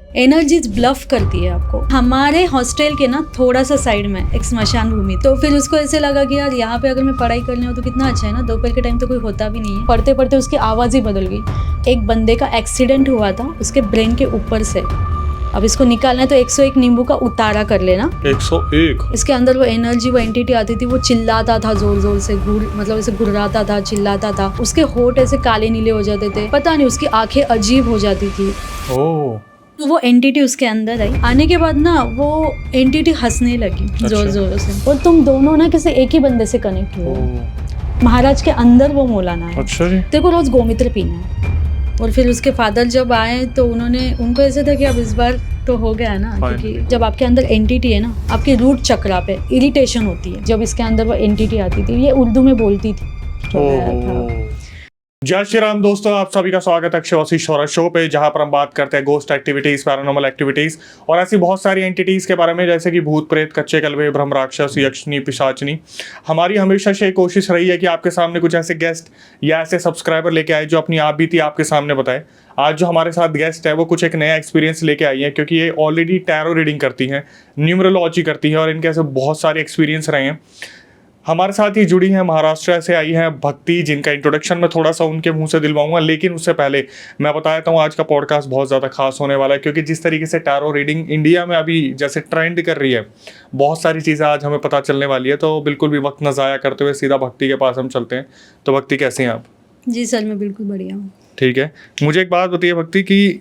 Energies bulb करती है आपको। हमारे हॉस्टल के ना थोड़ा सा साइड में एक स्मशान भूमि, तो फिर उसको ऐसे लगा कि यार यहाँ पे अगर मैं पढ़ाई करनी हो तो कितना अच्छा है ना, दोपहर के टाइम तो कोई होता भी नहीं है। पढ़ते पढ़ते उसकी आवाज़ ही बदल गई। एक बंदे का एक्सीडेंट हुआ था उसके ब्रेन के ऊपर से। अब इसको निकालना है तो 101 नींबू का उतारा कर लेना। 101। इसके अंदर वो एनर्जी, वो एंटिटी आती थी, वो चिल्लाता था जोर जोर से, मतलब ऐसे घुर्राता था, चिल्लाता था। उसके होठ ऐसे काले नीले हो जाते थे, पता नहीं, उसकी आंखें अजीब हो जाती थी। ओह। तो वो एंटिटी उसके अंदर आई। आने के बाद ना वो एंटिटी हंसने लगी जोर जोर से। और तुम दोनों ना किसी एक ही बंदे से कनेक्ट हुए। महाराज के अंदर वो मौलाना है। अच्छा जी। तेरे को रोज गोमित्र पीना है। और फिर उसके फादर जब आए तो उनको ऐसे था कि अब इस बार तो हो गया ना, क्योंकि जब आपके अंदर एंटिटी है ना, आपके रूट चक्रा पे इरिटेशन होती है। जब इसके अंदर वो एंटिटी आती थी, ये उर्दू में बोलती थी। जय श्री राम दोस्तों, आप सभी का स्वागत है अक्षय शौर्य शो पे, जहां पर हम बात करते हैं गोस्ट एक्टिविटीज, पैरानॉर्मल एक्टिविटीज और ऐसी बहुत सारी एंटिटीज के बारे में, जैसे कि भूत प्रेत, कच्चे कलवे, ब्रह्म राक्षस, यक्षनी, पिशाचनी। हमारी हमेशा से कोशिश रही है कि आपके सामने कुछ ऐसे गेस्ट या ऐसे सब्सक्राइबर लेके आए जो अपनी आप बीती आपके सामने बताए। आज जो हमारे साथ गेस्ट है वो कुछ एक नया एक्सपीरियंस लेके आई है, क्योंकि ये ऑलरेडी टैरो रीडिंग करती हैं, न्यूमरोलॉजी करती है और इनके ऐसे बहुत सारे एक्सपीरियंस रहे हैं। हमारे साथ ही जुड़ी हैं, महाराष्ट्र से आई हैं भक्ति, जिनका इंट्रोडक्शन मैं थोड़ा सा उनके मुंह से दिलवाऊंगा। लेकिन उससे पहले मैं बता देता हूँ आज का पॉडकास्ट बहुत ज़्यादा खास होने वाला है, क्योंकि जिस तरीके से टैरो रीडिंग इंडिया में अभी जैसे ट्रेंड कर रही है, बहुत सारी चीज़ें आज हमें पता चलने वाली है। तो बिल्कुल भी वक्त न ज़ाया करते हुए सीधा भक्ति के पास हम चलते हैं। तो भक्ति, कैसे हैं आप? जी सर, मैं बिल्कुल बढ़िया हूँ। ठीक है, मुझे एक बात बताइए भक्ति कि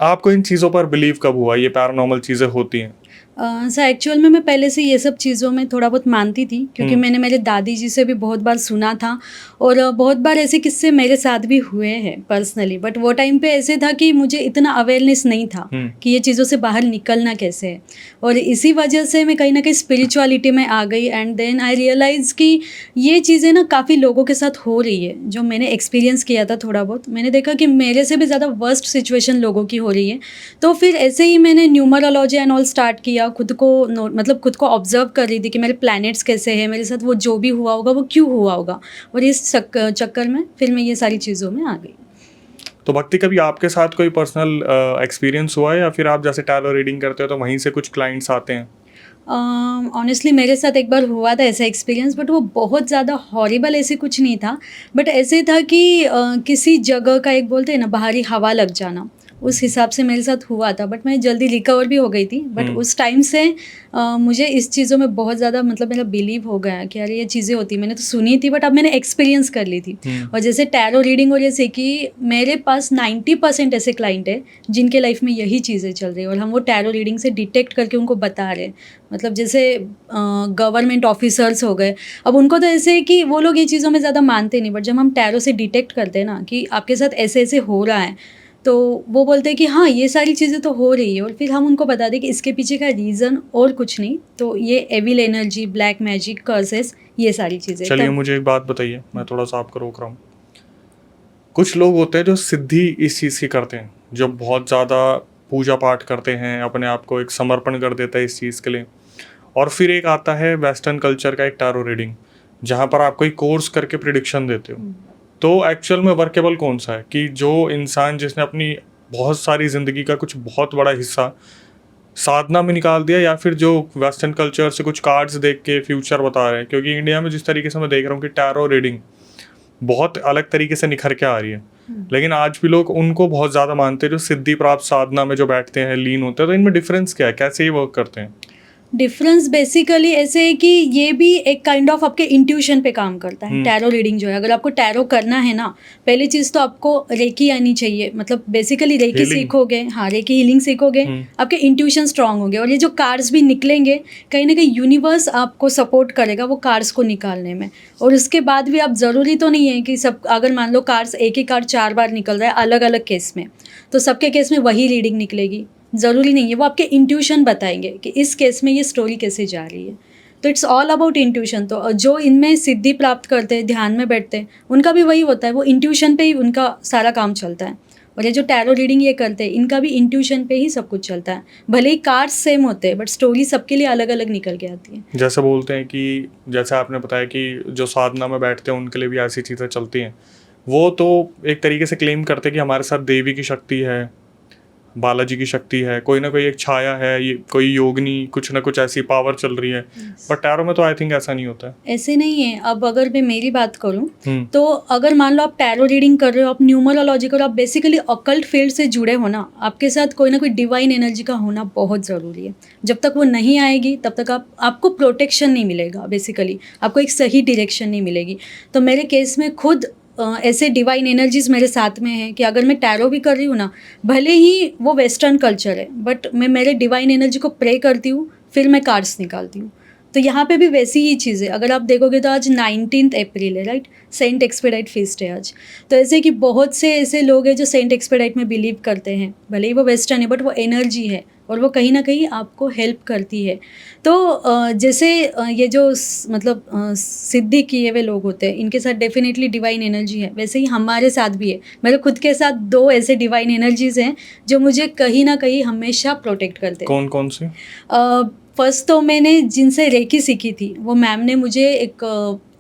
आपको इन चीज़ों पर बिलीव कब हुआ, ये पैरानॉर्मल चीज़ें होती हैं? सर एक्चुअल में मैं पहले से ये सब चीज़ों में थोड़ा बहुत मानती थी, क्योंकि मैंने मेरे दादी जी से भी बहुत बार सुना था और बहुत बार ऐसे किस्से मेरे साथ भी हुए हैं पर्सनली। बट वो टाइम पे ऐसे था कि मुझे इतना अवेयरनेस नहीं था कि ये चीज़ों से बाहर निकलना कैसे है, और इसी वजह से मैं कहीं ना कहीं स्पिरिचुअलिटी में आ गई। एंड देन आई रियलाइज़ कि ये चीज़ें ना काफ़ी लोगों के साथ हो रही है। जो मैंने एक्सपीरियंस किया था थोड़ा बहुत, मैंने देखा कि मेरे से भी ज़्यादा वर्स्ट सिचुएशन लोगों की हो रही है। तो फिर ऐसे ही मैंने न्यूमरोलॉजी एंड ऑल स्टार्ट किया। खुद को ऑब्जर्व कर रही थी कि मेरे प्लैनेट्स कैसे हैं, मेरे साथ वो जो भी हुआ होगा वो क्यों हुआ होगा, और इस चक्कर में फिर मैं ये सारी चीज़ों में आ गई। तो भक्ति, कभी आपके साथ कोई पर्सनल एक्सपीरियंस हुआ है, या फिर आप जैसे टैरो रीडिंग करते हो तो वहीं से कुछ क्लाइंट्स आते हैं? ऑनेस्टली मेरे साथ एक बार हुआ था ऐसा एक्सपीरियंस, बट वो बहुत ज़्यादा हॉरिबल ऐसे कुछ नहीं था। बट ऐसे था कि किसी जगह का एक बोलते हैं ना बाहरी हवा लग जाना, उस हिसाब से मेरे साथ हुआ था। बट मैं जल्दी रिकवर भी हो गई थी। बट उस टाइम से मुझे इस चीज़ों में बहुत ज़्यादा मतलब मेरा बिलीव हो गया कि अरे ये चीज़ें होती, मैंने तो सुनी थी बट अब मैंने एक्सपीरियंस कर ली थी। और जैसे टैरो रीडिंग और जैसे कि मेरे पास 90% ऐसे क्लाइंट है जिनके लाइफ में यही चीज़ें चल रही है, और हम वो टैरो रीडिंग से डिटेक्ट करके उनको बता रहे हैं। मतलब जैसे गवर्नमेंट ऑफिसर्स हो गए, अब उनको तो ऐसे है कि वो लोग ये चीज़ों में ज़्यादा मानते नहीं, बट जब हम टैरो से डिटेक्ट करते हैं ना कि आपके साथ ऐसे ऐसे हो रहा है, तो वो बोलते हैं कि हाँ ये सारी चीज़ें तो हो रही है, और फिर हम उनको बता दें कि इसके पीछे का रीज़न और कुछ नहीं, तो ये evil energy, black magic, curses, ये सारी चीज़ें। चलिए मुझे एक बात बताइए, मैं थोड़ा सा आपको रोक रहा हूँ। कुछ लोग होते हैं जो सिद्धि इस चीज़ की करते हैं, जो बहुत ज़्यादा पूजा पाठ करते हैं, अपने आप को एक समर्पण कर देता है इस चीज़ के लिए। और फिर एक आता है वेस्टर्न कल्चर का एक टैरो रीडिंग, जहाँ पर आप कोई कोर्स करके प्रिडिक्शन देते हो। तो एक्चुअल में वर्केबल कौन सा है, कि जो इंसान जिसने अपनी बहुत सारी ज़िंदगी का कुछ बहुत बड़ा हिस्सा साधना में निकाल दिया, या फिर जो वेस्टर्न कल्चर से कुछ कार्ड्स देख के फ्यूचर बता रहे हैं? क्योंकि इंडिया में जिस तरीके से मैं देख रहा हूँ कि टैरो रीडिंग बहुत अलग तरीके से निखर के आ रही है, लेकिन आज भी लोग उनको बहुत ज़्यादा मानते हैं, जो सिद्धि प्राप्त साधना में जो बैठते हैं, लीन होते हैं। तो इनमें डिफरेंस क्या है, कैसे ये वर्क करते हैं? डिफरेंस बेसिकली ऐसे है कि ये भी एक काइंड ऑफ आपके इंट्यूशन पे काम करता है। टैरो रीडिंग जो है, अगर आपको टैरो करना है ना, पहली चीज़ तो आपको रेकी आनी चाहिए। मतलब बेसिकली रेकी सीखोगे, हाँ रेकी हीलिंग सीखोगे, आपके इंट्यूशन स्ट्रांग होंगे, और ये जो कार्ड्स भी निकलेंगे, कहीं ना कहीं यूनिवर्स आपको सपोर्ट करेगा वो कार्ड्स को निकालने में। और उसके बाद भी आप ज़रूरी तो नहीं है कि सब, अगर मान लो कार्ड्स एक ही कार्ड 4 बार निकल रहा है अलग अलग केस में, तो सबके केस में वही रीडिंग निकलेगी, ज़रूरी नहीं है। वो आपके इंट्यूशन बताएंगे कि इस केस में ये स्टोरी कैसे जा रही है। तो इट्स ऑल अबाउट इंट्यूशन। तो जो इनमें सिद्धि प्राप्त करते हैं, ध्यान में बैठते हैं, उनका भी वही होता है, वो इंट्यूशन पे ही उनका सारा काम चलता है। और ये जो टैरो रीडिंग ये करते हैं, इनका भी इंट्यूशन पे ही सब कुछ चलता है। भले ही कार्ड्स सेम होते हैं, बट स्टोरी सबके लिए अलग अलग निकल के आती है। जैसे बोलते हैं कि, जैसे आपने बताया कि जो साधना में बैठते हैं उनके लिए भी ऐसी चीज़ें चलती हैं, वो तो एक तरीके से क्लेम करते हैं कि हमारे साथ देवी की शक्ति है, बालाजी की शक्ति है, कोई ना कोई एक छाया है, ये कोई योगिनी, कुछ ना कुछ ऐसी पावर चल रही है। पर टैरो में तो आई थिंक ऐसा नहीं होता है। ऐसे नहीं है। अब अगर मैं मेरी बात करूं हम्म। तो अगर मान लो आप टैरो रीडिंग कर रहे हो, आप न्यूमरोलॉजी कर रहे हो, आप बेसिकली अकल्ट फील्ड से जुड़े हो ना, आपके साथ कोई ना कोई डिवाइन एनर्जी का होना बहुत ज़रूरी है। जब तक वो नहीं आएगी तब तक आपको प्रोटेक्शन नहीं मिलेगा, बेसिकली आपको एक सही डायरेक्शन नहीं मिलेगी। तो मेरे केस में खुद ऐसे डिवाइन एनर्जीज मेरे साथ में है कि अगर मैं टैरो भी कर रही हूँ ना, भले ही वो वेस्टर्न कल्चर है, बट मैं मेरे डिवाइन एनर्जी को प्रे करती हूँ, फिर मैं कार्ड्स निकालती हूँ। तो यहाँ पे भी वैसी ही चीज़ है। अगर आप देखोगे तो आज 19 अप्रैल है, राइट, सेंट एक्सपेडाइट फीस्ट है आज। तो ऐसे कि बहुत से ऐसे लोग हैं जो सेंट एक्सपेडाइट में बिलीव करते हैं, भले ही वो वेस्टर्न है बट वो एनर्जी है और वो कहीं ना कहीं आपको हेल्प करती है। तो जैसे ये जो मतलब सिद्धि किए हुए लोग होते हैं, इनके साथ डेफिनेटली डिवाइन एनर्जी है, वैसे ही हमारे साथ भी है। मेरे खुद के साथ 2 ऐसे डिवाइन एनर्जीज हैं जो मुझे कहीं ना कहीं हमेशा प्रोटेक्ट करते हैं। कौन कौन से? फर्स्ट तो मैंने जिनसे रेकी सीखी थी, वो मैम ने मुझे एक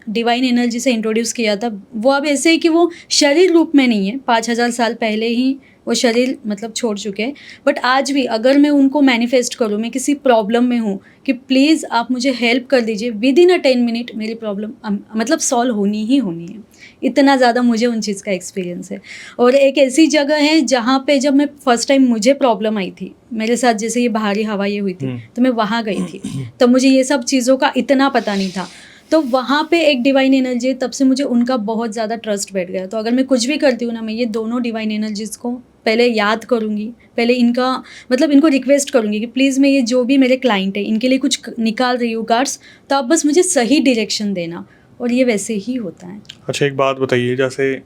डिवाइन एनर्जी से इंट्रोड्यूस किया था। वो अब ऐसे है कि वो शरीर रूप में नहीं है, 5000 साल पहले ही वो शरीर मतलब छोड़ चुके हैं, बट आज भी अगर मैं उनको मैनिफेस्ट करूँ, मैं किसी प्रॉब्लम में हूँ कि प्लीज़ आप मुझे हेल्प कर दीजिए, विद इन 10 मिनट मेरी प्रॉब्लम मतलब सॉल्व होनी ही होनी है। इतना ज़्यादा मुझे उन चीज़ का एक्सपीरियंस है। और एक ऐसी जगह है जहाँ पे जब मैं फर्स्ट टाइम मुझे प्रॉब्लम आई थी, मेरे साथ जैसे ये भारी हवा ये हुई थी, तो मैं वहाँ गई थी, तो मुझे ये सब चीज़ों का इतना पता नहीं था। तो वहाँ पे एक डिवाइन एनर्जी है, तब से मुझे उनका बहुत ज़्यादा ट्रस्ट बैठ गया। तो अगर मैं कुछ भी करती हूँ ना, मैं ये दोनों डिवाइन एनर्जीज़ को पहले याद करूँगी, पहले इनका मतलब इनको रिक्वेस्ट करूँगी कि प्लीज़ मैं ये जो भी मेरे क्लाइंट है इनके लिए कुछ निकाल रही हूँ कार्ड्स, तो आप बस मुझे सही डायरेक्शन देना, और ये वैसे ही होता है। अच्छा, एक बात बताइए, जैसे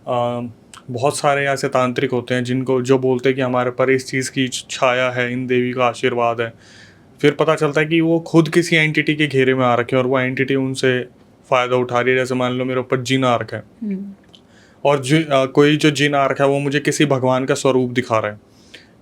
बहुत सारे ऐसे तांत्रिक होते हैं जिनको जो बोलते हैं कि हमारे पर इस चीज़ की छाया है, इन देवी का आशीर्वाद है, फिर पता चलता है कि वो खुद किसी एंटिटी के घेरे में आ रखे हैं और वो एंटिटी उनसे फ़ायदा उठा रही है। जैसे मान लो मेरे ऊपर जिन आ रखा है और कोई जो जिन आ रखा है वो मुझे किसी भगवान का स्वरूप दिखा रहा है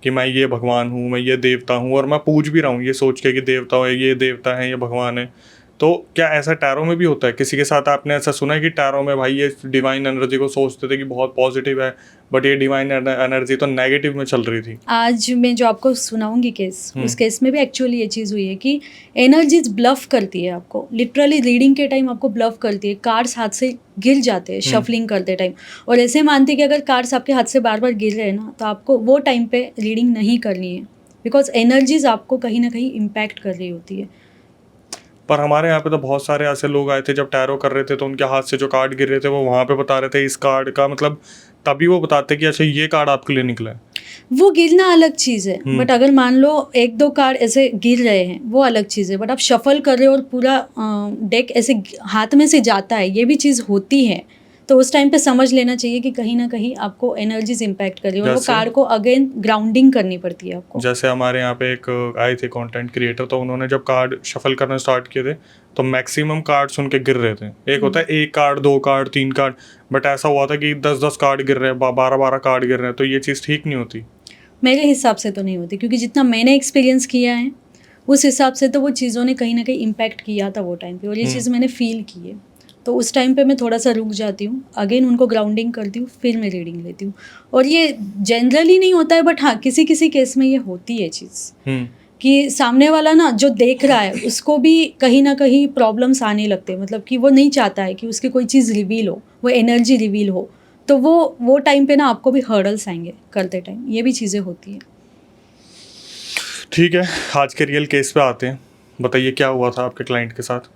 कि मैं ये भगवान हूँ, मैं ये देवता हूँ, और मैं पूज भी रहा हूँ ये सोच के कि देवता है, ये देवता है, ये भगवान है। तो क्या ऐसा टैरो में भी होता है? किसी के साथ आपने ऐसा सुना है कि टैरो में भाई ये डिवाइन एनर्जी को सोचते थे कि बहुत पॉजिटिव है, बट ये डिवाइन एनर्जी तो नेगेटिव में चल रही थी? आज मैं जो आपको सुनाऊंगी केस, उस केस में भी एक्चुअली ये चीज़ हुई है कि एनर्जीज ब्लफ करती है आपको, लिटरली रीडिंग के टाइम आपको ब्लफ करती है। कार्ड्स हाथ से गिर जाते हैं शफलिंग करते टाइम, और ऐसे मानते हैं कि अगर कार्ड्स आपके हाथ से बार बार गिर रहे हैं ना, तो आपको वो टाइम पे रीडिंग नहीं करनी है, बिकॉज एनर्जीज आपको कहीं ना कहीं इम्पैक्ट कर रही होती है। पर हमारे यहाँ पे तो बहुत सारे ऐसे लोग आए थे जब टैरो कर रहे थे, तो उनके हाथ से जो कार्ड गिर रहे थे वो वहाँ पे बता रहे थे इस कार्ड का मतलब, तभी वो बताते कि अच्छा ये कार्ड आपके लिए निकला है। वो गिरना अलग चीज़ है, बट अगर मान लो 1-2 कार्ड ऐसे गिर रहे हैं वो अलग चीज़ है, बट आप शफल कर रहे हो और पूरा डेक ऐसे हाथ में से जाता है, ये भी चीज़ होती है। तो उस टाइम पे समझ लेना चाहिए कि कहीं ना कहीं आपको एनर्जीज इम्पैक्ट कर रही है और वो कार्ड को अगेन ग्राउंडिंग करनी पड़ती है आपको। जैसे हमारे यहाँ पे एक आए थे कंटेंट क्रिएटर, तो उन्होंने जब कार्ड शफल करना स्टार्ट किए थे तो मैक्सिमम कार्ड्स उनके गिर रहे थे। एक होता है 1 कार्ड, 2 कार्ड, 3 कार्ड, बट ऐसा हुआ था कि 10-10 कार्ड गिर रहे हैं, 12-12 कार्ड गिर रहे हैं। तो ये चीज़ ठीक नहीं होती मेरे हिसाब से। तो नहीं होती, क्योंकि जितना मैंने एक्सपीरियंस किया है उस हिसाब से तो वो चीज़ों ने कहीं ना कहीं इम्पैक्ट किया था वो टाइम पे, और ये चीज़ मैंने फील की है। तो उस टाइम पे मैं थोड़ा सा रुक जाती हूँ, अगेन उनको ग्राउंडिंग करती हूँ, फिर मैं रीडिंग लेती हूँ। और ये जनरली नहीं होता है, बट हाँ किसी किसी केस में ये होती है चीज़ कि सामने वाला ना जो देख रहा है उसको भी कहीं ना कहीं प्रॉब्लम्स आने लगते हैं, मतलब कि वो नहीं चाहता है कि उसकी कोई चीज़ रिवील हो, वो एनर्जी रिवील हो, तो वो टाइम पे ना आपको भी हर्डल्स आएंगे करते टाइम, ये भी चीज़ें होती हैं। ठीक है, आज के रियल केस पे आते हैं। बताइए क्या हुआ था आपके क्लाइंट के साथ?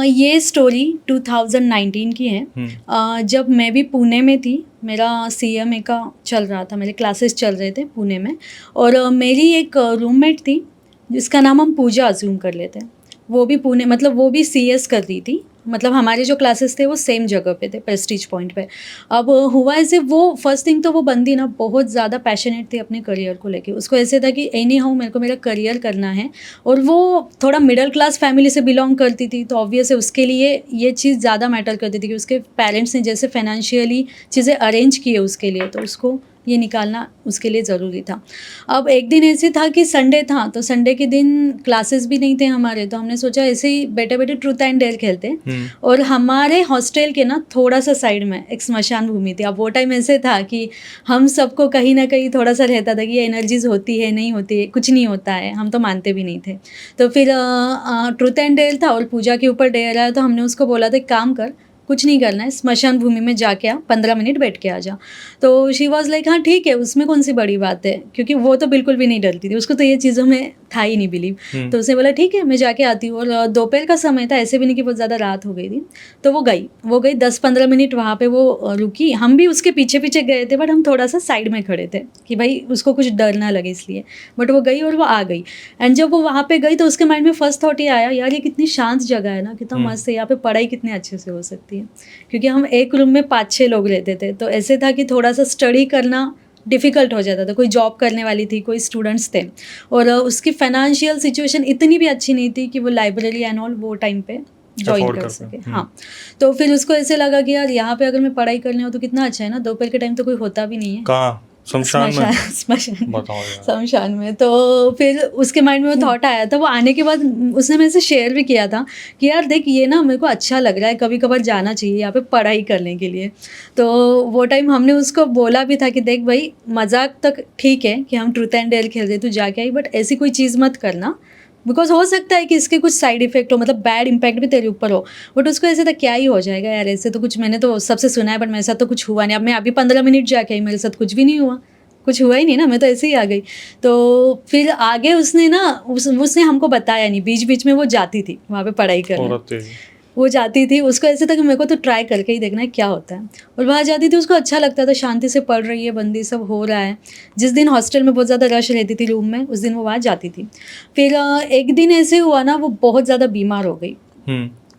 ये स्टोरी 2019 की है। जब मैं भी पुणे में थी, मेरा CMA का चल रहा था, मेरे क्लासेस चल रहे थे पुणे में, और मेरी एक रूममेट थी जिसका नाम हम पूजा अज्यूम कर लेते हैं। वो भी पुणे, मतलब वो भी CS कर रही थी, मतलब हमारे जो क्लासेस थे वो सेम जगह पे थे, प्रेस्टीज पॉइंट पे। अब हुआ ऐसे, वो फर्स्ट थिंग तो वो बंदी ना बहुत ज़्यादा पैशनेट थी अपने करियर को लेके। उसको ऐसे था कि एनी हाउ मेरे को मेरा करियर करना है, और वो थोड़ा मिडिल क्लास फैमिली से बिलोंग करती थी, तो ऑब्वियस है उसके लिए ये चीज़ ज़्यादा मैटर करती थी कि उसके पेरेंट्स ने जैसे फाइनेंशियली चीज़ें अरेंज की है उसके लिए, तो उसको ये निकालना उसके लिए ज़रूरी था। अब एक दिन ऐसे था कि संडे था, तो संडे के दिन क्लासेस भी नहीं थे हमारे, तो हमने सोचा ऐसे ही बैठे बैठे ट्रूथ एंड डेयर खेलते हैं। और हमारे हॉस्टल के ना थोड़ा सा साइड में एक स्मशान भूमि थी। अब वो टाइम ऐसे था कि हम सबको कहीं ना कहीं थोड़ा सा रहता था कि ये एनर्जीज होती है नहीं होती है, कुछ नहीं होता है, हम तो मानते भी नहीं थे। तो फिर ट्रूथ एंड डेयर था और पूजा के ऊपर डेयर आया, तो हमने उसको बोला था एक काम कर, कुछ नहीं करना है, स्मशान भूमि में जाके आ, 15 मिनट बैठ के आ जा। तो शी वॉज लाइक हाँ ठीक है, उसमें कौन सी बड़ी बात है, क्योंकि वो तो बिल्कुल भी नहीं डरती थी, उसको तो ये चीज़ों में था ही नहीं बिलीव। तो उसने बोला ठीक है मैं जाके आती हूँ। और दोपहर का समय था, ऐसे भी नहीं कि बहुत ज़्यादा रात हो गई थी। तो वो गई 10-15 मिनट वहाँ पे वो रुकी। हम भी उसके पीछे पीछे गए थे, बट हम थोड़ा सा साइड में खड़े थे कि भाई उसको कुछ डर ना लगे इसलिए। बट वो गई और वो आ गई। एंड जब वो वहाँ पे गई तो उसके माइंड में फर्स्ट थॉट ये आया, यार ये कितनी शांत जगह है ना, कितना मस्त है, यहाँ पे पढ़ाई कितने अच्छे से हो सकती है। क्योंकि हम एक रूम में 5-6 लोग रहते थे, तो ऐसे था कि थोड़ा सा स्टडी करना डिफ़िकल्ट हो जाता था। कोई जॉब करने वाली थी, कोई स्टूडेंट्स थे, और उसकी फाइनेंशियल सिचुएशन इतनी भी अच्छी नहीं थी कि वो लाइब्रेरी एंड ऑल वो टाइम पे ज्वाइन कर सके। हाँ, तो फिर उसको ऐसे लगा कि यार यहाँ पे अगर मैं पढ़ाई करने हो तो कितना अच्छा है ना, दोपहर के टाइम तो कोई होता भी नहीं है। कहाँ? शमशान में? स्मशान, बताओ यार। शमशान में। तो फिर उसके माइंड में वो थॉट आया था। वो आने के बाद उसने मेरे से शेयर भी किया था कि यार देख ये ना मेरे को अच्छा लग रहा है, कभी कभार जाना चाहिए यहाँ पे पढ़ाई करने के लिए। तो वो टाइम हमने उसको बोला भी था कि देख भाई मजाक तक ठीक है कि हम ट्रूथ एंड डेयर खेल रहे, तू जाके आई, बट ऐसी कोई चीज़ मत करना, बिकॉज हो सकता है कि इसके कुछ साइड इफेक्ट हो, मतलब बैड इम्पैक्ट भी तेरे ऊपर हो। बट उसको ऐसे था क्या ही हो जाएगा यार, ऐसे तो कुछ मैंने तो सबसे सुना है, बट मेरे साथ तो कुछ हुआ नहीं। अब मैं अभी 15 मिनट जाके आई, मेरे साथ कुछ भी नहीं हुआ, कुछ हुआ ही नहीं ना, मैं तो ऐसे ही आ गई। तो फिर आगे उसने ना उसने हमको बताया नहीं, बीच बीच में वो जाती थी वहाँ पे पढ़ाई करने, वो जाती थी। उसको ऐसे था कि मेरे को तो ट्राई करके ही देखना है क्या होता है, और वहाँ जाती थी, उसको अच्छा लगता था, शांति से पढ़ रही है बंदी, सब हो रहा है। जिस दिन हॉस्टल में बहुत ज़्यादा रश रहती थी रूम में, उस दिन वो वहाँ जाती थी। फिर एक दिन ऐसे हुआ ना, वो बहुत ज़्यादा बीमार हो गई।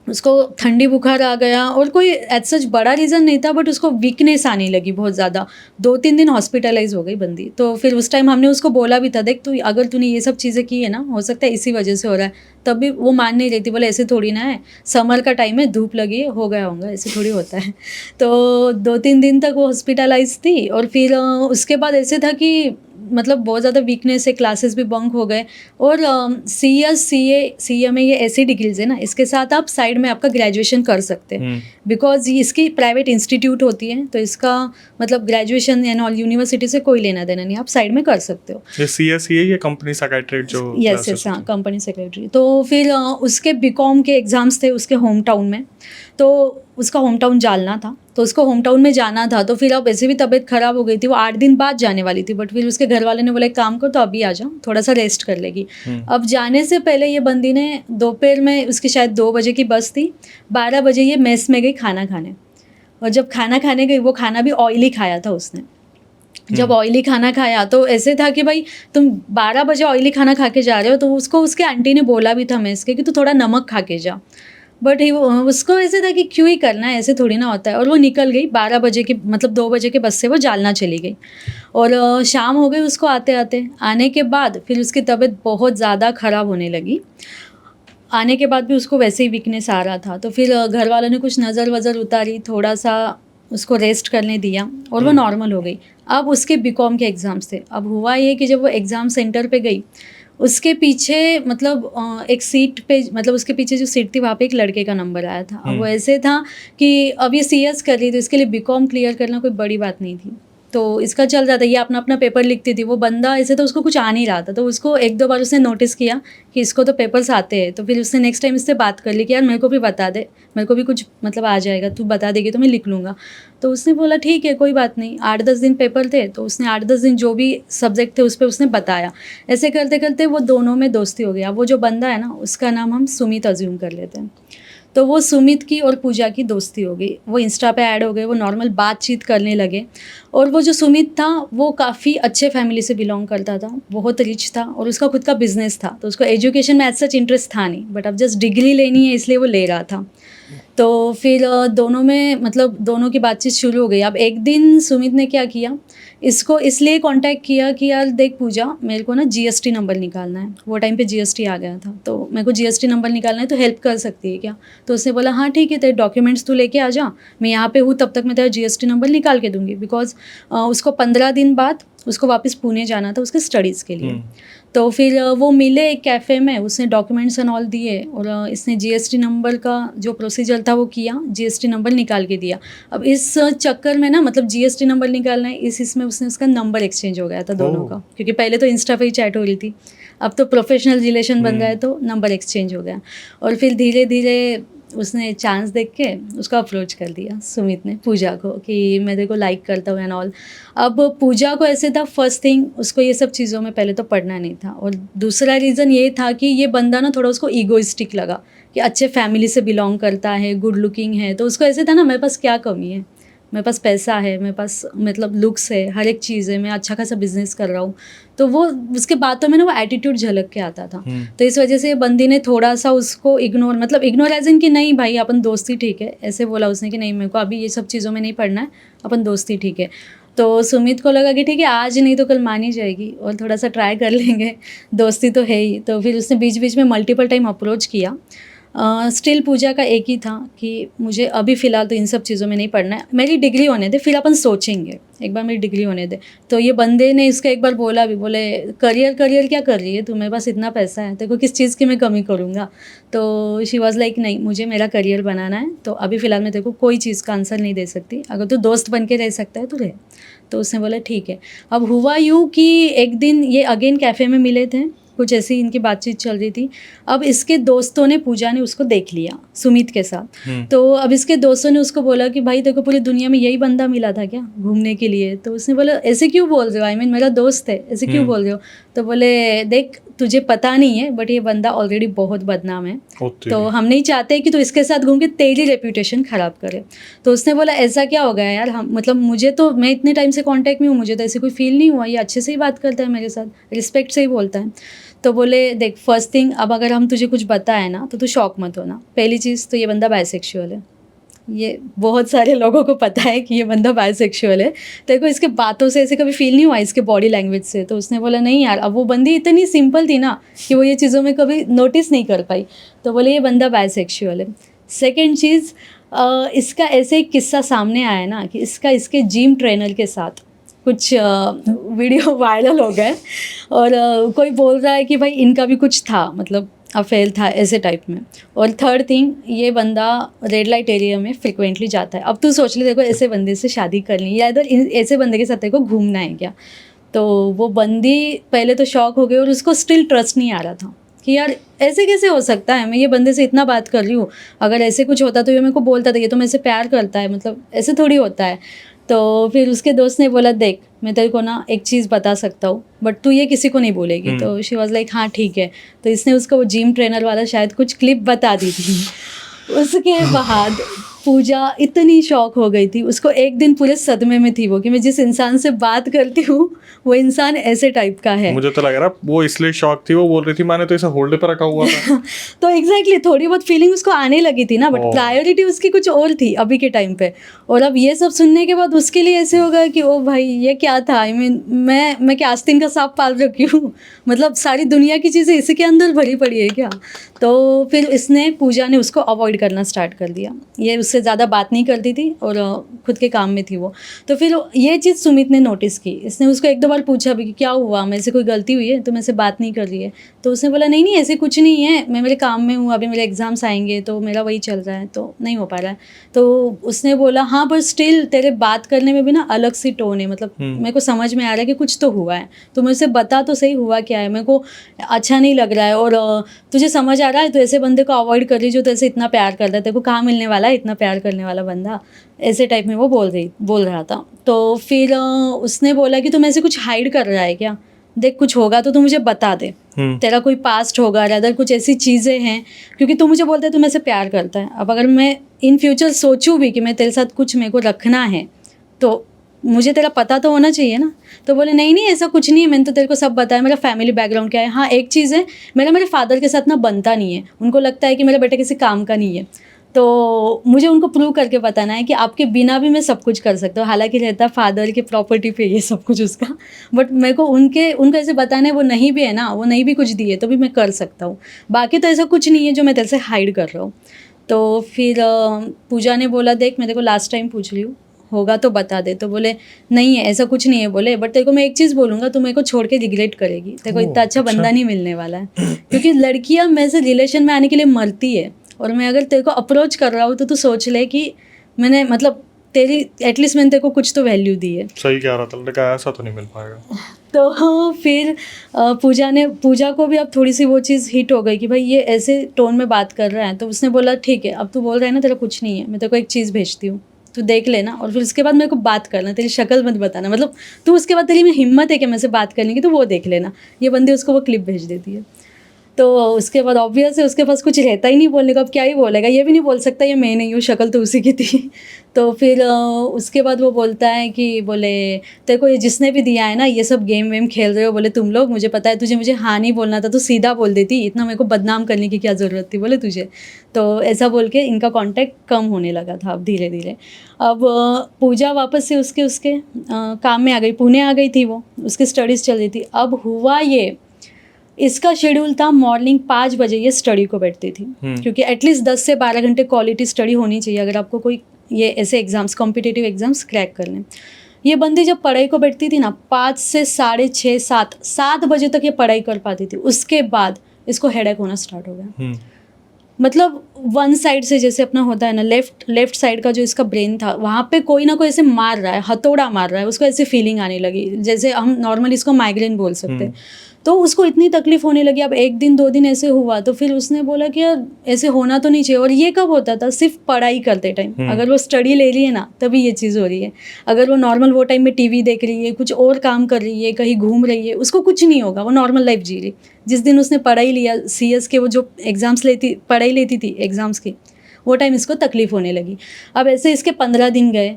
उसको ठंडी बुखार आ गया, और कोई एज सच बड़ा रीज़न नहीं था, बट उसको वीकनेस आने लगी बहुत ज़्यादा। 2-3 दिन हॉस्पिटलाइज हो गई बंदी। तो फिर उस टाइम हमने उसको बोला भी था, देख तू अगर तूने ये सब चीज़ें की है ना, हो सकता है इसी वजह से हो रहा है। तब भी वो मान नहीं रही थी, बोले ऐसे थोड़ी ना है, समर का टाइम है, धूप लगी है, हो गया होगा, ऐसे थोड़ी होता है। तो 2-3 दिन तक वो हॉस्पिटलाइज थी। और फिर उसके बाद ऐसे था कि मतलब बहुत ज़्यादा वीकनेस है, क्लासेस भी बंक हो गए। और CA में ये ऐसी डिग्रीज है ना, इसके साथ आप साइड में आपका ग्रेजुएशन कर सकते हैं, बिकॉज इसकी प्राइवेट इंस्टीट्यूट होती है, तो इसका मतलब ग्रेजुएशन एंड ऑल यूनिवर्सिटी से कोई लेना देना नहीं, आप साइड में कर सकते हो। ये CSE ये कंपनी सेक्रेटरी जो यस हाँ, कंपनी सेक्रेटरी। तो फिर उसके बीकॉम के एग्ज़ाम्स थे उसके होम टाउन में, तो उसका होम टाउन जालना था, तो उसको होम टाउन में जाना था। तो फिर अब ऐसे भी तबीयत ख़राब हो गई थी, वो 8 दिन बाद जाने वाली थी, बट फिर उसके घर वाले ने बोला एक काम कर, तो अभी आ जाओ, थोड़ा सा रेस्ट कर लेगी। अब जाने से पहले ये बंदी ने दोपहर में, उसकी शायद 2 बजे की बस थी, 12 बजे ये मेस में गई खाना खाने। और जब खाना खाने गई, वो खाना भी ऑयली खाया था उसने। जब ऑयली खाना खाया तो ऐसे था कि भाई तुम 12 बजे ऑयली खाना खा के जा रहे हो, तो उसको उसके आंटी ने बोला भी था मेस के कि तू थोड़ा नमक खा के जा। बट उसको ऐसे था कि क्यों ही करना है, ऐसे थोड़ी ना होता है। और वो निकल गई 12 बजे की, मतलब 2 बजे के बस से वो जालना चली गई। और शाम हो गई उसको आते आते। आने के बाद फिर उसकी तबीयत बहुत ज़्यादा ख़राब होने लगी। आने के बाद भी उसको वैसे ही वीकनेस आ रहा था। तो फिर घर वालों ने कुछ नज़र वज़र उतारी, थोड़ा सा उसको रेस्ट करने दिया, और वो नॉर्मल हो गई। अब उसके बीकॉम के एग्ज़ाम्स थे। अब हुआ ये कि जब वो एग्ज़ाम सेंटर पे गई, उसके पीछे मतलब एक सीट पे, मतलब उसके पीछे जो सीट थी वहाँ पे एक लड़के का नंबर आया था। अब वो ऐसे था कि अब ये CS कर रही थी, इसके लिए बीकॉम क्लियर करना कोई बड़ी बात नहीं थी, तो इसका चल रहा था, ये अपना अपना पेपर लिखती थी। वो बंदा ऐसे तो उसको कुछ आ नहीं रहा था, तो उसको 1-2 बार उसने नोटिस किया कि इसको तो पेपर्स आते हैं। तो फिर उसने नेक्स्ट टाइम इससे बात कर ली कि यार मेरे को भी बता दे, मेरे को भी कुछ मतलब आ जाएगा, तू बता देगी तो मैं लिख लूँगा। तो उसने बोला ठीक है कोई बात नहीं। 8-10 दिन पेपर थे, तो उसने 8-10 दिन जो भी सब्जेक्ट थे उस पर उसने बताया। ऐसे करते करते वो दोनों में दोस्ती हो गया। वो जो बंदा है ना, उसका नाम हम सुमित अज्यूम कर लेते हैं। तो वो सुमित की और पूजा की दोस्ती हो गई। वो इंस्टा पे ऐड हो गए, वो नॉर्मल बातचीत करने लगे। और वो जो सुमित था वो काफ़ी अच्छे फैमिली से बिलोंग करता था, बहुत रिच था, और उसका खुद का बिजनेस था। तो उसको एजुकेशन में एज सच इंटरेस्ट था नहीं, बट अब जस्ट डिग्री लेनी है इसलिए वो ले रहा था। तो फिर दोनों में मतलब दोनों की बातचीत शुरू हो गई। अब एक दिन सुमित ने क्या किया, इसको इसलिए कांटेक्ट किया कि यार देख पूजा, मेरे को ना जीएसटी नंबर निकालना है। वो टाइम पे जीएसटी आ गया था, तो मेरे को जीएसटी नंबर निकालना है, तो हेल्प कर सकती है क्या? तो उसने बोला हाँ ठीक है, तेरे डॉक्यूमेंट्स तू लेके आ जा, मैं यहाँ पे हूँ, तब तक मैं तेरा जीएसटी नंबर निकाल के दूंगी। बिकॉज उसको 15 दिन बाद उसको वापस पुणे जाना था उसके स्टडीज़ के लिए। तो फिर वो मिले एक कैफ़े में, उसने डॉक्यूमेंट्स एंड ऑल दिए और इसने जीएसटी नंबर का जो प्रोसीजर था वो किया, जीएसटी नंबर निकाल के दिया। अब इस चक्कर में ना, मतलब जीएसटी नंबर निकालना है, इसमें उसने उसका नंबर एक्सचेंज हो गया था दोनों का, क्योंकि पहले तो इंस्टा पे ही चैट हो रही थी, अब तो प्रोफेशनल रिलेशन बन रहा है, तो नंबर एक्सचेंज हो गया। और फिर धीरे धीरे उसने चांस देख के उसको अप्रोच कर दिया सुमित ने पूजा को कि मैं तेरे को लाइक करता हूँ एंड ऑल। अब पूजा को ऐसे था, फर्स्ट थिंग उसको ये सब चीज़ों में पहले तो पढ़ना नहीं था, और दूसरा रीज़न ये था कि ये बंदा ना थोड़ा उसको ईगोइस्टिक लगा कि अच्छे फैमिली से बिलोंग करता है, गुड लुकिंग है, तो उसको ऐसे था ना मेरे पास क्या कमी है, मेरे पास पैसा है, मेरे पास मतलब लुक्स है, हर एक चीज़ है, मैं अच्छा खासा बिजनेस कर रहा हूँ। तो वो उसके बातों में ना वो एटीट्यूड झलक के आता था। तो इस वजह से बंदी ने थोड़ा सा उसको इग्नोर, मतलब इग्नोर एज इन कि नहीं भाई अपन दोस्ती ठीक है, ऐसे बोला उसने कि नहीं मेरे को अभी ये सब चीज़ों में नहीं पढ़ना है, अपन दोस्ती ठीक है। तो सुमित को लगा कि ठीक है, आज नहीं तो कल मान ही जाएगी और थोड़ा सा ट्राई कर लेंगे, दोस्ती तो है ही। तो फिर उसने बीच बीच में मल्टीपल टाइम अप्रोच किया। स्टिल पूजा का एक ही था कि मुझे अभी फ़िलहाल तो इन सब चीज़ों में नहीं पढ़ना है, मेरी डिग्री होने दे, फिर अपन सोचेंगे, एक बार मेरी डिग्री होने दे। तो ये बंदे ने इसका एक बार बोला भी, बोले करियर क्या कर रही है तू, मेरे पास इतना पैसा है, तेरे को किस चीज़ की मैं कमी करूँगा। तो शी वॉज़ लाइक नहीं, मुझे मेरा करियर बनाना है, तो अभी फ़िलहाल मैं तेरे को कोई चीज़ का आंसर नहीं दे सकती, अगर तू दोस्त बन के रह सकता है तो रह। तो उसने बोला ठीक है। अब हुआ यूँ कि एक दिन ये अगेन कैफ़े में मिले थे, कुछ ऐसी इनकी बातचीत चल रही थी। अब इसके दोस्तों ने, पूजा ने उसको देख लिया सुमित के साथ। तो अब इसके दोस्तों ने उसको बोला कि भाई तेरे को पूरी दुनिया में यही बंदा मिला था क्या घूमने के लिए? तो उसने बोला ऐसे क्यों बोल रहे हो, आई मीन मेरा दोस्त है, ऐसे क्यों बोल रहे हो? तो बोले देख तुझे पता नहीं है, बट ये बंदा ऑलरेडी बहुत बदनाम है, तो हम नहीं चाहते कि तू इसके साथ घूम के तेरी रेप्यूटेशन ख़राब करे। तो उसने बोला ऐसा क्या हो गया यार, हम मतलब मुझे तो, मैं इतने टाइम से कांटेक्ट में हूँ, मुझे तो ऐसे कोई फील नहीं हुआ, ये अच्छे से ही बात करता है मेरे साथ, रिस्पेक्ट से ही बोलता है। तो बोले देख फर्स्ट थिंग, अब अगर हम तुझे कुछ बताएं ना तो तू शॉक मत होना। पहली चीज़ तो ये बंदा बायसेक्सुअल है, ये बहुत सारे लोगों को पता है कि ये बंदा बायसेक्सुअल है। तेरे को इसके बातों से ऐसे कभी फील नहीं हुआ, इसके बॉडी लैंग्वेज से? तो उसने बोला नहीं यार, अब वो बंदी इतनी सिंपल थी ना कि वो ये चीज़ों में कभी नोटिस नहीं कर पाई। तो बोले ये बंदा बायसेक्सुअल है। सेकेंड चीज़, इसका ऐसे एक किस्सा सामने आया ना कि इसके जिम ट्रेनर के साथ कुछ वीडियो वायरल हो गए, और कोई बोल रहा है कि भाई इनका भी कुछ था, मतलब अफेयर था ऐसे टाइप में। और थर्ड थिंग, ये बंदा रेड लाइट एरिया में फ्रिक्वेंटली जाता है। अब तू सोच ले, देखो ऐसे बंदे से शादी करनी या इधर ऐसे बंदे के साथ तेरे को घूमना है क्या? तो वो बंदी पहले तो शॉक हो गई, और उसको स्टिल ट्रस्ट नहीं आ रहा था कि यार ऐसे कैसे हो सकता है, मैं ये बंदे से इतना बात कर रही हूँ, अगर ऐसे कुछ होता तो ये मेरे को बोलता था, ये तो मेरे से प्यार करता है, मतलब ऐसे थोड़ी होता है। तो फिर उसके दोस्त ने बोला देख मैं तेरे को ना एक चीज़ बता सकता हूँ, बट तू ये किसी को नहीं बोलेगी। तो शी वॉज लाइक हाँ ठीक है। तो इसने उसको वो जिम ट्रेनर वाला शायद कुछ क्लिप बता दी थी। उसके बाद पूजा इतनी शॉक हो गई थी, उसको एक दिन पूरे सदमे में थी वो कि मैं जिस इंसान से बात करती हूँ वो इंसान ऐसे टाइप का है। मुझे तो लग रहा वो इसलिए शॉक थी, वो बोल रही थी मैंने तो इसे होल्ड पे रखा हुआ था। तो एग्जैक्टली थोड़ी बहुत फीलिंग उसको आने लगी थी ना, बट प्रायोरिटी उसकी कुछ और थी अभी के टाइम पे। और अब ये सब सुनने के बाद उसके लिए ऐसे होगा कि ओ भाई ये क्या था, आई मीन मैं क्या आस्तीन का सांप पाल रखी हूँ, मतलब सारी दुनिया की चीज़ें इसी के अंदर भरी पड़ी है क्या? तो फिर इसने, पूजा ने उसको अवॉइड करना स्टार्ट कर दिया। ये उससे ज़्यादा बात नहीं करती थी और खुद के काम में थी वो। तो फिर ये चीज़ सुमित ने नोटिस की। इसने उसको एक दो बार पूछा भी कि क्या हुआ, मेरे से कोई गलती हुई है तो मेरे से बात नहीं कर रही है? तो उसने बोला नहीं ऐसे कुछ नहीं है, मैं मेरे काम में हूँ, अभी मेरे एग्ज़ाम्स आएंगे तो मेरा वही चल रहा है, तो नहीं हो पा रहा है। तो उसने बोला हाँ पर स्टिल तेरे बात करने में भी ना अलग सी टोन है, मतलब मेरे को समझ में आ रहा है कि कुछ तो हुआ है, तो मुझसे बता तो सही हुआ क्या है, मेरे को अच्छा नहीं लग रहा है। और तुझे समझ आ रहा है तो ऐसे बंदे को अवॉइड कर रही जो तेरे से इतना प्यार करता है, तेरे को कहाँ मिलने वाला है इतना प्यार करने वाला बंदा, ऐसे टाइप में वो बोल रहा था। तो फिर उसने बोला कि तुम ऐसे कुछ हाइड कर रहा है क्या, देख कुछ होगा तो तू मुझे बता दे, तेरा कोई पास्ट होगा, अदर कुछ ऐसी चीज़ें हैं, क्योंकि तू मुझे बोलता है तू मेरे से प्यार करता है, अब अगर मैं इन फ्यूचर सोचूं भी कि मैं तेरे साथ कुछ मेरे को रखना है तो मुझे तेरा पता तो होना चाहिए ना। तो बोले नहीं ऐसा कुछ नहीं है, मैंने तो तेरे को सब बताया, मेरा फैमिली बैकग्राउंड क्या है। हाँ एक चीज़ है, मेरे फादर के साथ ना बनता नहीं है, उनको लगता है कि मेरा बेटा किसी काम का नहीं है। तो मुझे उनको प्रूव करके बताना है कि आपके बिना भी मैं सब कुछ कर सकता हूँ। हालांकि रहता फादर के प्रॉपर्टी पे ये सब कुछ उसका, बट मेरे को उनको ऐसे बताना है, वो नहीं भी है ना, वो नहीं भी कुछ दिए तो भी मैं कर सकता हूँ। बाकी तो ऐसा कुछ नहीं है जो मैं तेरे से हाइड कर रहा हूँ। तो फिर पूजा ने बोला देख मैं तेरे को लास्ट टाइम पूछ रही हूँ, होगा तो बता दे। तो बोले नहीं है ऐसा कुछ नहीं है, बोले बट तेरे को मैं एक चीज़ बोलूँगा, तू मेरे को छोड़ के रिग्रेट करेगी, तेरे को इतना अच्छा बंदा नहीं मिलने वाला है। क्योंकि लड़कियाँ मेरे से रिलेशन में आने के लिए मरती है, और मैं अगर तेरे को अप्रोच कर रहा हूँ तो तू सोच ले कि मैंने मतलब तेरी एटलीस्ट मैंने तेरे को कुछ तो वैल्यू दी है। सही कह रहा था लड़का, ऐसा तो नहीं मिल पाएगा। तो फिर पूजा को भी अब थोड़ी सी वो चीज़ हिट हो गई कि भाई ये ऐसे टोन में बात कर रहा है। तो उसने बोला ठीक है, अब तू बोल रहा है ना तेरा कुछ नहीं है, मैं तेरे को एक चीज़ भेजती हूँ, तू देख लेना, और फिर उसके बाद मेरे को बात करना, तेरी शक्ल मत बताना, मतलब तू उसके बाद तेरी में हिम्मत है कि मेरे से बात करने की तो वो देख लेना। ये बंदी उसको वो क्लिप भेज देती है। तो उसके बाद ऑब्वियस है उसके पास कुछ रहता ही नहीं बोलने का, अब क्या ही बोलेगा, ये भी नहीं बोल सकता ये मैं नहीं हूँ, शक्ल तो उसी की थी। तो फिर उसके बाद वो बोलता है कि बोले तेरे को ये जिसने भी दिया है ना, ये सब गेम वेम खेल रहे हो बोले तुम लोग, मुझे पता है तुझे मुझे हाँ नहीं बोलना था, तो सीधा बोल देती, इतना मेरे को बदनाम करने की क्या ज़रूरत थी बोले तुझे। तो ऐसा बोल के इनका कॉन्टैक्ट कम होने लगा था अब धीरे धीरे। अब पूजा वापस से उसके काम में आ गई, पुणे आ गई थी वो, उसकी स्टडीज़ चल रही थी। अब हुआ ये, इसका शेड्यूल था मॉर्निंग 5 बजे ये स्टडी को बैठती थी, क्योंकि एटलीस्ट 10 से 12 घंटे क्वालिटी स्टडी होनी चाहिए अगर आपको कोई ये ऐसे एग्जाम्स कॉम्पिटिटिव एग्जाम्स क्रैक करने। ये बंदी जब पढ़ाई को बैठती थी ना 5 से 6:30 7 बजे तक ये पढ़ाई कर पाती थी। उसके बाद इसको हेडेक होना स्टार्ट हो गया। मतलब वन साइड से जैसे अपना होता है ना, लेफ्ट साइड का जो इसका ब्रेन था वहाँ पे कोई ना कोई ऐसे मार रहा है, हथौड़ा मार रहा है, उसको ऐसे फीलिंग आने लगी, जैसे हम नॉर्मली इसको माइग्रेन बोल सकते हैं। तो उसको इतनी तकलीफ होने लगी। अब 1 दिन 2 दिन ऐसे हुआ तो फिर उसने बोला कि यार ऐसे होना तो नहीं चाहिए। और ये कब होता था? सिर्फ पढ़ाई करते टाइम, अगर वो स्टडी ले रही है ना तभी ये चीज़ हो रही है। अगर वो नॉर्मल वो टाइम में टीवी देख रही है, कुछ और काम कर रही है, कहीं घूम रही है, उसको कुछ नहीं होगा, वो नॉर्मल लाइफ जी रही। जिस दिन उसने पढ़ाई लिया CS के, वो जो एग्ज़ाम्स पढ़ाई लेती थी एग्ज़ाम्स की, वो टाइम इसको तकलीफ़ होने लगी। अब ऐसे इसके 15 दिन गए।